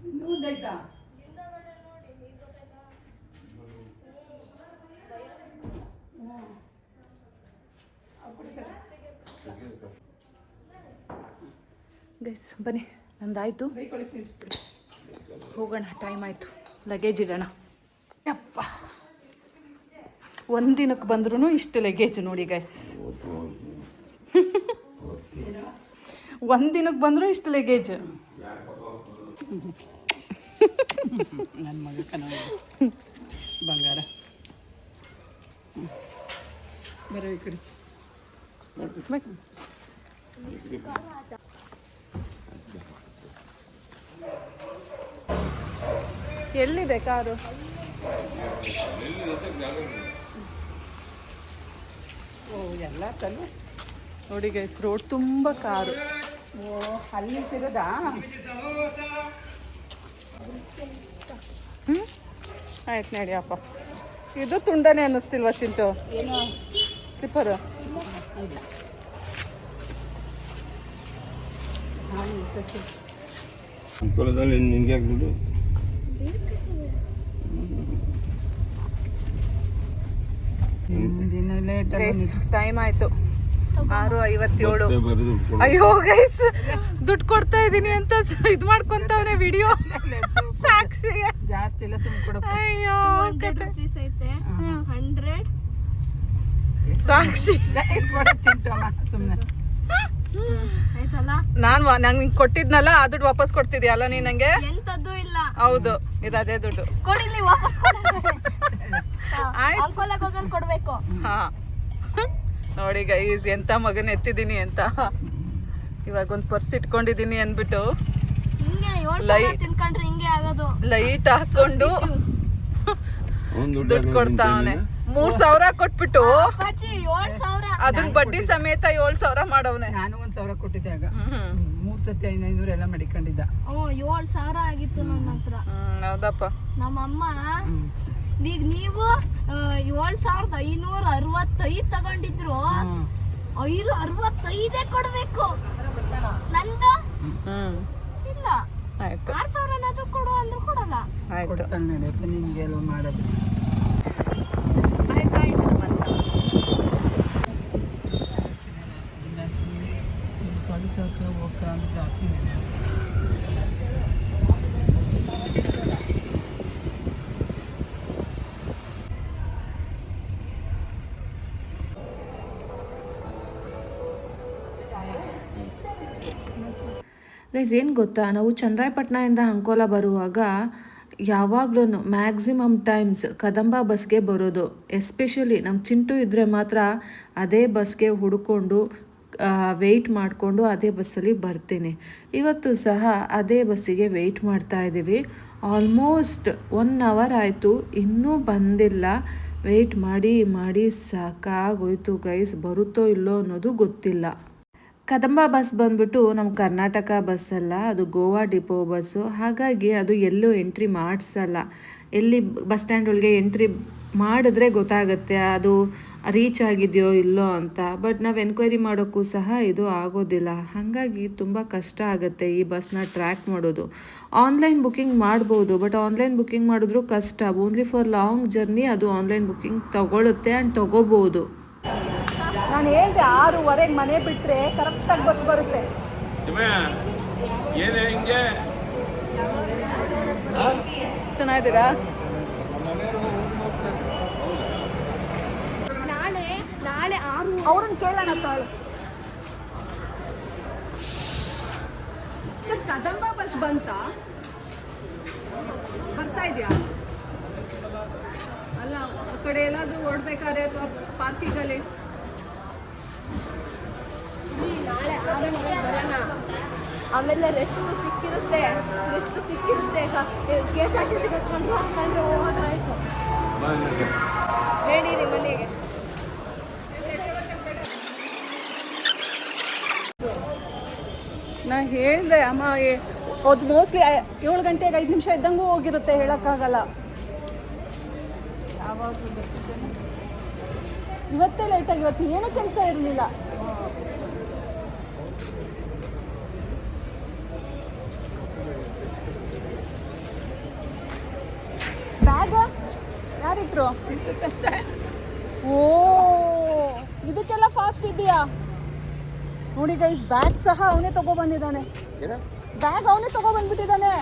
ಇನ್ನೂ ಒಂದಾಯ್ತಾ? ಗೈಸ್ ಬನ್ನಿ, ನಂದಾಯಿತು, ಹೋಗೋಣ. ಟೈಮ್ ಆಯಿತು, ಲಗೇಜ್ ಇಡೋಣ. ಯಪ್ಪ, ಒಂದಿನಕ್ಕೆ ಬಂದ್ರೂ ಇಷ್ಟು ಲಗೇಜ್ ನೋಡಿ ಗೈಸ್. ಒಂದಿನಕ್ಕೆ ಬಂದರೂ ಇಷ್ಟು ಲಗೇಜ್. ನನ್ನ ಮಗ ಬಂಗಾರ ಬರೋ ಈ ಕಡೆ. ಎಲ್ಲಿದೆ ಕಾರು? ಓ ಎಲ್ಲ ತಲೆ ನೋಡಿ ಗೈಸ್, ರೋಡ್ ತುಂಬ ಕಾರು. ಓ ಅಲ್ಲಿ ಸಿಗೋದಾ? ಆಯ್ತು ನಡಿಯಪ್ಪ. ಇದು ತುಂಡನೆ ಅನ್ನಿಸ್ತಿಲ್ವಾ ಚಿಂಟು? ಏನೋ ಸ್ಲಿಪ್ಪರ್ ಇಲ್ಲ. ಅನುಕೂಲದಲ್ಲಿ ನಿನ್ಗೆ ಆಗ್ಬೋದು. ದಿನ ಲೇಟ್ ಗೈಸ್ ಟೈಮ್ ಆಯ್ತು, 6:57. ಬರೋದು ಅಯ್ಯೋ ಗೈಸ್, ದುಡ್ಡು ಕೊಡ್ತಾ ಇದೀನಿ ಅಂತ ಇದು ಮಾಡ್ಕೊಂತವನೆ ವಿಡಿಯೋ ಸಾಕ್ಷಿ. ಜಾಸ್ತಿ ಇಲ್ಲ, ಸುಮ್ಮನೆ ಕೊಡಪ್ಪ. ಅಯ್ಯೋ rupees ಐತೆ 100 ಸಾಕ್ಷಿ. ಸುಮ್ಮನೆ ಆಯ್ತಲ್ಲ. ನಂಗೆ ಕೊಟ್ಟಿದ್ನಲ್ಲ ಆ ದುಡ್ಡು ವಾಪಸ್ ಕೊಡ್ತಿದ್ಯಲ್ಲ ನೀ ನಂಗೆ? ಎಂತದ್ದು ಇಲ್ಲ. ಹೌದು, ಇದು ಅದೇ ದುಡ್ಡು. ಕೊಡಿಲಿ, ವಾಪಸ್ ಆಯ್ತು. ಅಂಕೋಲಾಗ ಹೋಗಲ್ ಕೊಡ್ಬೇಕು. ಹಾ ನೋಡಿ ಗೈಸ್, ಎಂತ ಮಗನ ಎತ್ತಿದ್ದೀನಿ ಅಂತ. ಇವಾಗ ಒಂದು ಪರ್ಸ್ ಇಟ್ಕೊಂಡಿದ್ದೀನಿ ಅಂದ್ಬಿಟ್ಟು ಹಿಂಗೆ 7,000 ತಿನ್ಕೊಂಡ್ರೆ ಹಿಂಗೆ ಆಗೋದು. ಲೈಟ್ ಹಾಕೊಂಡು ದುಡ್ಡು ಕೊಡ್ತಾವನೆ. 3,000 ಕೊಟ್ಬಿಟ್ಟು ಅಪ್ಪಾಜಿ 7,000. ಅದನ್ನ ಬಡ್ಡಿ ಸಮೇತ 7,000 ಮಾಡವ್ನೆ. ನಾನು 1,000 ಕೊಟ್ಟಿದ್ದೆ ಆಗ. 3 ಸತಿ 500 ಎಲ್ಲ ಮಡಿಕೊಂಡಿದ್ದ. 7,000 ಆಗಿತ್ತು ನನ್ನ ಹತ್ರ. ಹೌದಪ್ಪ. ನಮ್ಮಮ್ಮ ಈಗ ನೀವು 7,565 ತಗೊಂಡಿದ್ರು, 565 ಕೊಡ್ಬೇಕು. ನಂದು ಇಲ್ಲ, ಆಯ್ತು 6,000 ಕೊಡು ಅಂದ್ರೂ ಕೊಡಲ್ಲ. ಆಯ್ತು. ಕೊಡ್ತಾಳೆ ನಡೆಯಪ್ಪ, ನಿನ್ಗೆ ಎಲ್ಲ ಮಾಡೋದು. ಕಳಿಸೋಕೆ ಹೋಗ್ತಾ ಅಂದ್ರೆ ಜಾಸ್ತಿ ಗೈಸ್ ಏನು ಗೊತ್ತಾ, ನಾವು ಚನ್ನರಾಯಪಟ್ಟಣದಿಂದ ಅಂಕೋಲಾ ಬರುವಾಗ ಯಾವಾಗ್ಲೂ ಮ್ಯಾಕ್ಸಿಮಮ್ ಟೈಮ್ಸ್ ಕದಂಬ ಬಸ್ಗೆ ಬರೋದು. ಎಸ್ಪೆಷಲಿ ನಮ್ಮ ಚಿಂಟು ಇದ್ದರೆ ಮಾತ್ರ ಅದೇ ಬಸ್ಗೆ ಹುಡ್ಕೊಂಡು ವೆಯ್ಟ್ ಮಾಡಿಕೊಂಡು ಅದೇ ಬಸ್ಸಲ್ಲಿ ಬರ್ತೀನಿ. ಇವತ್ತು ಸಹ ಅದೇ ಬಸ್ಸಿಗೆ ವೆಯ್ಟ್ ಮಾಡ್ತಾ ಇದ್ದೀವಿ. ಆಲ್ಮೋಸ್ಟ್ 1 ಅವರ್ ಆಯಿತು, ಇನ್ನೂ ಬಂದಿಲ್ಲ. ವೆಯ್ಟ್ ಮಾಡಿ ಮಾಡಿ ಸಾಕಾಗೋಯ್ತು ಗೈಸ್. ಬರುತ್ತೋ ಇಲ್ಲೋ ಅನ್ನೋದು ಗೊತ್ತಿಲ್ಲ. ಕದಂಬ ಬಸ್ ಬಂದ್ಬಿಟ್ಟು ನಮ್ಮ ಕರ್ನಾಟಕ ಬಸ್ ಅಲ್ಲ, ಅದು ಗೋವಾ ಡಿಪೋ ಬಸ್ಸು. ಹಾಗಾಗಿ ಅದು ಎಲ್ಲೂ ಎಂಟ್ರಿ ಮಾಡಿಸಲ್ಲ. ಎಲ್ಲಿ ಬಸ್ ಸ್ಟ್ಯಾಂಡ್ ಒಳಗೆ ಎಂಟ್ರಿ ಮಾಡಿದ್ರೆ ಗೊತ್ತಾಗುತ್ತೆ ಅದು ರೀಚ್ ಆಗಿದೆಯೋ ಇಲ್ಲೋ ಅಂತ. ಬಟ್ ನಾವು ಎನ್ಕ್ವೈರಿ ಮಾಡೋಕ್ಕೂ ಸಹ ಇದು ಆಗೋದಿಲ್ಲ. ಹಾಗಾಗಿ ತುಂಬ ಕಷ್ಟ ಆಗುತ್ತೆ ಈ ಬಸ್ನ ಟ್ರ್ಯಾಕ್ ಮಾಡೋದು. ಆನ್ಲೈನ್ ಬುಕ್ಕಿಂಗ್ ಮಾಡ್ಬೋದು, ಬಟ್ ಆನ್ಲೈನ್ ಬುಕ್ಕಿಂಗ್ ಮಾಡಿದ್ರು ಕಷ್ಟ. ಓನ್ಲಿ ಫಾರ್ ಲಾಂಗ್ ಜರ್ನಿ ಅದು ಆನ್ಲೈನ್ ಬುಕ್ಕಿಂಗ್ ತಗೊಳುತ್ತೆ ಆ್ಯಂಡ್ ತೊಗೋಬೋದು. ನಾನು ಹೇಳಿದೆ 6:30 ಮನೆ ಬಿಟ್ಟರೆ ಕರೆಕ್ಟಾಗಿ ಬಸ್ ಬರುತ್ತೆ. ಏನೇ ಹಿಂಗೆ ಚೆನ್ನಾಗಿದ್ದೀರಾ? ನಾಳೆ 6 ಅವ್ರನ್ನ ಕೇಳೋಣ ತಾಳು. ಸರ್ ಕದಂಬ ಬಸ್ ಬಂತಾ? ಬರ್ತಾ ಇದೆಯಾ? ಅಲ್ಲ, ಆ ಕಡೆ ಎಲ್ಲಾದರೂ ಹೊರಡ್ಬೇಕಾದ್ರೆ ಅಥವಾ ಪಾರ್ಕಿಂಗಲ್ಲಿ? ನಾಳೆ 6 ಬರೋಣ. ಆಮೇಲೆ ರೆಸ್ಟ್ ಸಿಕ್ಕಿರುತ್ತೆ KSRTC ಹೊತ್ಕೊಂಡ್ರು ಅಂದ್ಕೊಂಡ್ರೆ ಹೋದ್ರಾಯ್ತು. ನಡೀರಿ ಮನೆಗೆ. ನಾ ಹೇಳ್ದೆ ಅಮ್ಮ ಅದು ಮೋಸ್ಟ್ಲಿ 7 ಗಂಟೆಗೆ 5 ನಿಮಿಷ ಇದ್ದಂಗೂ ಹೋಗಿರುತ್ತೆ, ಹೇಳೋಕ್ಕಾಗಲ್ಲ. ಇವತ್ತೇ ಲೇಟಾಗಿ, ಇವತ್ತು ಏನೂ ಕೆಲಸ ಇರಲಿಲ್ಲ. ಬ್ಯಾಗ ಯಾರಿಟ್ರು? ಓ ಇದಕ್ಕೆಲ್ಲ ಫಾಸ್ಟ್ ಇದೆಯಾ ನೋಡಿ ಗೈಸ್. ಬ್ಯಾಗ್ ಸಹ ಅವನೇ ತಗೊಬಂದಿದ್ದಾನೆ, ಬ್ಯಾಗ್ ಅವನೇ ತಗೊಬಂದ್ಬಿಟ್ಟಿದ್ದಾನೆ.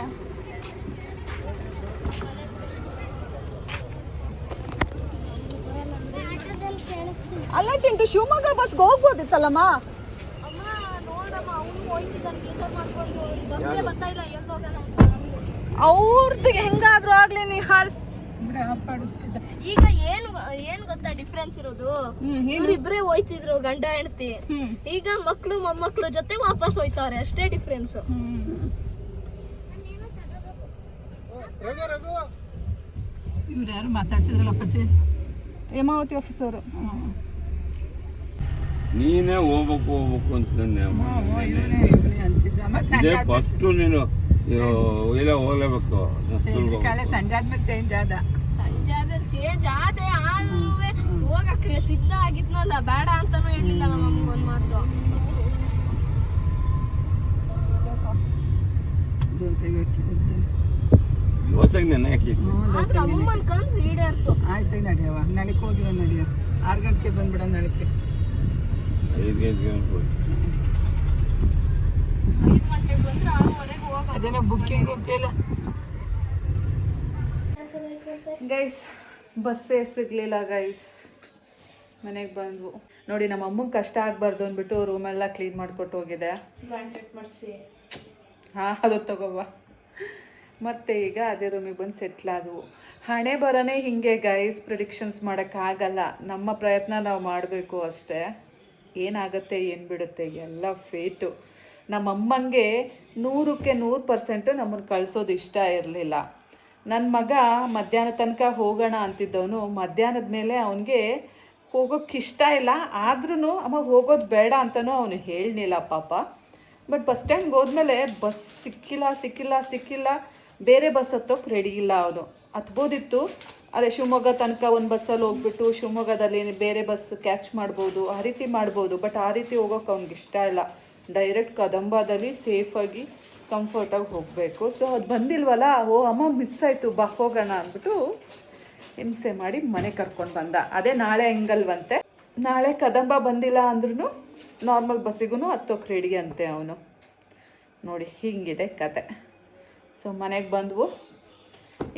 ಅಲ್ಲ ಚಿಂಟು, ಶಿವಮೊಗ್ಗ ಬಸ್ಗೆ ಹೋಗ್ಬೋದಿತ್ತಲ್ಲಮ್ಮ. ಅಮ್ಮ ನೋಡಮ್ಮ, ಅವ್ನು ಹೋಯ್ತಿದ್ದಾನೆ ಬೇಜಾರು ಮಾಡ್ಕೊಂಡು, ಬಸ್ಸೇ ಬರ್ತಾ ಇಲ್ಲ, ಎಲ್ಲಿ ಹೋಗೋಣ. ಅವ್ರದ್ದು ಹೆಂಗಾದ್ರೂ ಆಗ್ಲಿ ನಿಹಾಲ್. ಈಗ ಏನ್ ಗೊತ್ತಾ ಡಿಫ್ರೆನ್ಸ್ ಇರೋದು? ಇವ್ರಿಬ್ರೇ ಹೋಯ್ತಿದ್ರು ಗಂಡ ಹೆಂಡತಿ, ಈಗ ಮಕ್ಳು ಮೊಮ್ಮಕ್ಳು ಜೊತೆ ವಾಪಸ್ ಹೋಯ್ತಾರೆ, ಅಷ್ಟೇ ಡಿಫ್ರೆನ್ಸ್. ಇವ್ರು ಯಾರು ಮಾತಾಡ್ತಿದ್ರಲ್ಲ ಅಪ್ಪಾಜಿ? ಹೇಮಾವತಿ ಆಫೀಸ್ ಅವರು. ನೀನೇ ಹೋಗ್ಬೇಕು ಅಂತಂದೆ ಫಸ್ಟು ನೀನು ಇಲ್ಲ ಹೋಗ್ಲೇಬೇಕು. ಸಂಜೆ ಆದ್ಮೇಲೆ ಚೇಂಜ್ ಆದ. ಸಂಜೆ ಆದ್ರೆ ಚೇಂಜ್ ಆದೆ, ಆದ್ರೂ ಹೋಗಕ್ಕೆ ಸಿದ್ಧ ಆಗಿದ್ನಲ್ಲ, ಬೇಡ ಅಂತಾನು ಹೇಳಿಲ್ಲ ನಮ್ಮ ಒಂದ್ ಮಾತು. ದೋಸೆಗೆ ನೆನೆ ಹಾಕಿದ್ದು. ಆದ್ರೆ ಅಮ್ಮನ್ ಕನ್ಸು ಈಡೇರ್ತು. ಆಯ್ತು ನಡಿಯವ, ನಳಿಕೆ ಹೋಗಿವ ನಡಿಯ. 6 ಗಂಟೆಗೆ ಬಂದ್ಬಿಡ ನಳಿಕೆ. 5 ಗಂಟೆಗೆ 5 ಗಂಟೆಗೆ ಬಂದ್ರೆ 6:15 ಹೋಗ. ಅದೇನೋ ಬುಕ್ಕಿಂಗ್ ಅಂತಿಲ್ಲ ಗೈಸ್. ಬಸ್ಸೇ ಸಿಗಲಿಲ್ಲ ಗೈಸ್, ಮನೆಗೆ ಬಂದ್ವು. ನೋಡಿ ನಮ್ಮ ಅಮ್ಮಂಗೆ ಕಷ್ಟ ಆಗಬಾರ್ದು ಅಂದ್ಬಿಟ್ಟು ರೂಮೆಲ್ಲ ಕ್ಲೀನ್ ಮಾಡಿಕೊಟ್ಟು ಹೋಗಿದೆ. ಬ್ಲಾಂಕೆಟ್ ಮಾಡಿಸಿ ಹಾಂ ಅದು ತಗೋಬ. ಮತ್ತು ಈಗ ಅದೇ ರೂಮಿಗೆ ಬಂದು ಸೆಟ್ಲಾದವು. ಹಣೆ ಬರನೇ ಹೀಗೆ ಗೈಸ್, ಪ್ರಿಡಿಕ್ಷನ್ಸ್ ಮಾಡೋಕ್ಕಾಗಲ್ಲ. ನಮ್ಮ ಪ್ರಯತ್ನ ನಾವು ಮಾಡಬೇಕು ಅಷ್ಟೇ. ಏನಾಗುತ್ತೆ ಏನು ಬಿಡುತ್ತೆ ಎಲ್ಲ ಫೇಟು. ನಮ್ಮಮ್ಮಂಗೆ 100ಕ್ಕೆ 100% ನಮ್ಮನ್ನು ಕಳಿಸೋದು ಇಷ್ಟ ಇರಲಿಲ್ಲ. ನನ್ನ ಮಗ ಮಧ್ಯಾಹ್ನ ತನಕ ಹೋಗೋಣ ಅಂತಿದ್ದವನು, ಮಧ್ಯಾಹ್ನದ ಮೇಲೆ ಅವನಿಗೆ ಹೋಗೋಕ್ಕೆ ಇಷ್ಟ ಇಲ್ಲ. ಆದ್ರೂ ಅಮ್ಮ ಹೋಗೋದು ಬೇಡ ಅಂತಲೂ ಅವನು ಹೇಳಲಿಲ್ಲ ಪಾಪ. ಬಟ್ ಬಸ್ ಸ್ಟ್ಯಾಂಡ್ಗೆ ಹೋದ್ಮೇಲೆ ಬಸ್ ಸಿಕ್ಕಿಲ್ಲ, ಬೇರೆ ಬಸ್ ಹತ್ತೋಕೆ ರೆಡಿ ಇಲ್ಲ ಅವನು. ಹತ್ಬೋದಿತ್ತು, ಅದೇ ಶಿವಮೊಗ್ಗ ತನಕ ಒಂದು ಬಸ್ಸಲ್ಲಿ ಹೋಗ್ಬಿಟ್ಟು ಶಿವಮೊಗ್ಗದಲ್ಲಿ ಬೇರೆ ಬಸ್ ಕ್ಯಾಚ್ ಮಾಡ್ಬೋದು, ಆ ರೀತಿ ಮಾಡ್ಬೋದು. ಬಟ್ ಆ ರೀತಿ ಹೋಗೋಕೆ ಅವ್ನಿಗೆ ಇಷ್ಟ ಇಲ್ಲ. ಡೈರೆಕ್ಟ್ ಕದಂಬದಲ್ಲಿ ಸೇಫಾಗಿ ಕಂಫರ್ಟಾಗಿ ಹೋಗಬೇಕು. ಸೊ ಅದು ಬಂದಿಲ್ವಲ್ಲ, ಓ ಅಮ್ಮ ಮಿಸ್ ಆಯಿತು, ಬಾ ಹೋಗೋಣ ಅಂದ್ಬಿಟ್ಟು ಹಿಂಸೆ ಮಾಡಿ ಮನೆ ಕರ್ಕೊಂಡು ಬಂದ. ಅದೇ ನಾಳೆ ಹೆಂಗಲ್ವಂತೆ, ನಾಳೆ ಕದಂಬ ಬಂದಿಲ್ಲ ಅಂದ್ರೂ ನಾರ್ಮಲ್ ಬಸ್ಸಿಗೂ ಹತ್ತೋಕೆ ರೆಡಿ ಅಂತೆ ಅವನು. ನೋಡಿ ಹೀಗಿದೆ ಕತೆ. ಸೊ ಮನೆಗೆ ಬಂದವು,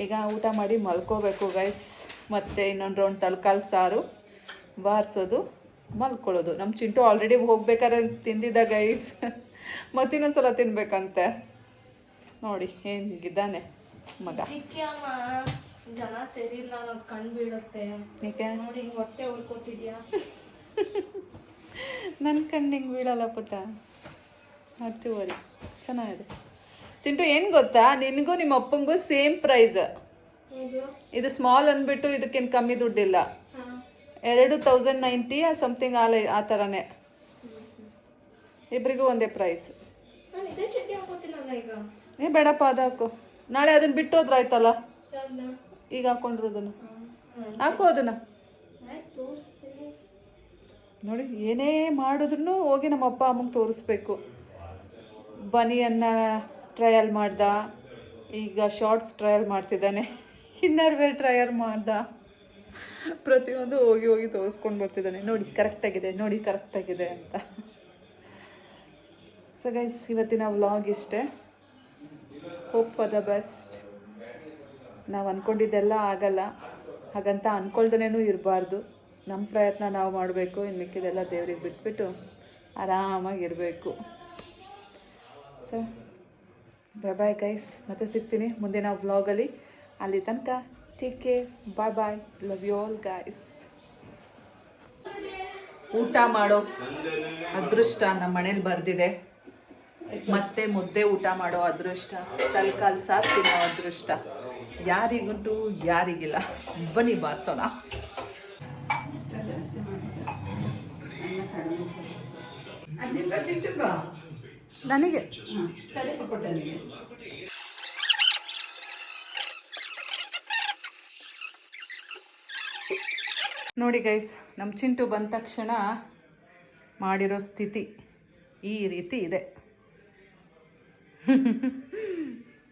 ಈಗ ಊಟ ಮಾಡಿ ಮಲ್ಕೋಬೇಕು ಗೈಸ್. ಮತ್ತು ಇನ್ನೊಂದು ರೌಂಡ್ ತಳ್ಕಾಲು ಸಾರು ಬಾರಿಸೋದು, ಮಲ್ಕೊಳ್ಳೋದು. ನಮ್ಮ ಚಿಂಟು ಆಲ್ರೆಡಿ ಹೋಗ್ಬೇಕಾದ್ರೆ ತಿಂದಿದ್ದ ಗೈಸ್, ಮತ್ತಿನ್ನೊಂದು ಸಲ ತಿನ್ಬೇಕಂತೆ. ನೋಡಿ ಹೇಗಿದ್ದಾನೆ ಮಗ. ಜನ ಸರಿ ಇಲ್ಲ ಅನ್ನೋದು ಕಣ್ ಬೀಳುತ್ತೆ. ಏಕೆ ನೋಡಿ ಹಿಂಗೆ ಹೊಟ್ಟೆ ಉಳ್ಕೋತಿದ್ಯಾ? ನನ್ನ ಕಣ್ಣು ಹಿಂಗೆ ಬೀಳಲ್ಲ ಪುಟ್ಟ, ಹತ್ತುವರೆ ಚೆನ್ನಾಗಿದೆ. ಚಿಂಟು ಏನು ಗೊತ್ತಾ, ನಿನಗೂ ನಿಮ್ಮ ಅಪ್ಪಂಗೂ ಸೇಮ್ ಪ್ರೈಸ್. ಇದು ಸ್ಮಾಲ್ ಅಂದ್ಬಿಟ್ಟು ಇದಕ್ಕೇನು ಕಮ್ಮಿ ದುಡ್ಡಿಲ್ಲ. 2090 ಸಮಥಿಂಗ್ ಆ ಥರನೇ, ಇಬ್ಬರಿಗೂ ಒಂದೇ ಪ್ರೈಸ್. ಏ ಬೇಡಪ್ಪ ಅದು ಹಾಕು, ನಾಳೆ ಅದನ್ನು ಬಿಟ್ಟು ಹೋದ್ರೆ ಆಯ್ತಲ್ಲ. ಈಗ ಹಾಕೊಂಡಿರೋದನ್ನು ಹಾಕೋ, ಅದನ್ನು ನೋಡಿ. ಏನೇ ಮಾಡಿದ್ರು ಹೋಗಿ ನಮ್ಮ ಅಪ್ಪ ಅಮ್ಮಂಗೆ ತೋರಿಸ್ಬೇಕು. ಬನಿಯನ್ನು ಟ್ರಯಲ್ ಮಾಡ್ದ, ಈಗ ಶಾರ್ಟ್ಸ್ ಟ್ರಯಲ್ ಮಾಡ್ತಿದ್ದಾನೆ, ಇನ್ನರ್ ವೇರ್ ಟ್ರಯಲ್ ಮಾಡ್ದ. ಪ್ರತಿಯೊಂದು ಹೋಗಿ ತೋರಿಸ್ಕೊಂಡು ಬರ್ತಿದ್ದಾನೆ. ನೋಡಿ ಕರೆಕ್ಟಾಗಿದೆ ಅಂತ. ಸೊ ಗೈಸ್, ಇವತ್ತಿನ ವ್ಲಾಗ್ ಇಷ್ಟೇ. Hope for the best. ನಾವು ಅಂದ್ಕೊಂಡಿದ್ದೆಲ್ಲ ಆಗಲ್ಲ, ಹಾಗಂತ ಅಂದ್ಕೊಳ್ದೇನೂ ಇರಬಾರ್ದು. ನಮ್ಮ ಪ್ರಯತ್ನ ನಾವು ಮಾಡಬೇಕು, ಇನ್ನು ಮಿಕ್ಕಿದೆಲ್ಲ ದೇವ್ರಿಗೆ ಬಿಟ್ಬಿಟ್ಟು ಆರಾಮಾಗಿರಬೇಕು. ಸೊ ಬಾಯ್ ಗೈಸ್, ಮತ್ತೆ ಸಿಗ್ತೀನಿ ಮುಂದಿನ ವ್ಲಾಗಲ್ಲಿ. ಅಲ್ಲಿ ತನಕ take care, bye, love you all guys. ಊಟ ಮಾಡೋ ಅದೃಷ್ಟ ನಮ್ಮ ಮನೇಲಿ ಬರ್ದಿದೆ. ಮತ್ತೆ ಮುದ್ದೆ ಊಟ ಮಾಡೋ ಅದೃಷ್ಟ ತಲೆಕಾಲು ಸಾರು ತಿನ್ನೋ ಅದೃಷ್ಟ ಯಾರಿಗುಂಟು ಯಾರಿಗಿಲ್ಲ. ಬನ್ನಿ ಬಾರಿಸೋಣ. ನನಗೆ ನೋಡಿ ಗೈಸ್, ನಮ್ಮ ಚಿಂಟು ಬಂದ ತಕ್ಷಣ ಮಾಡಿರೋ ಸ್ಥಿತಿ ಈ ರೀತಿ ಇದೆ.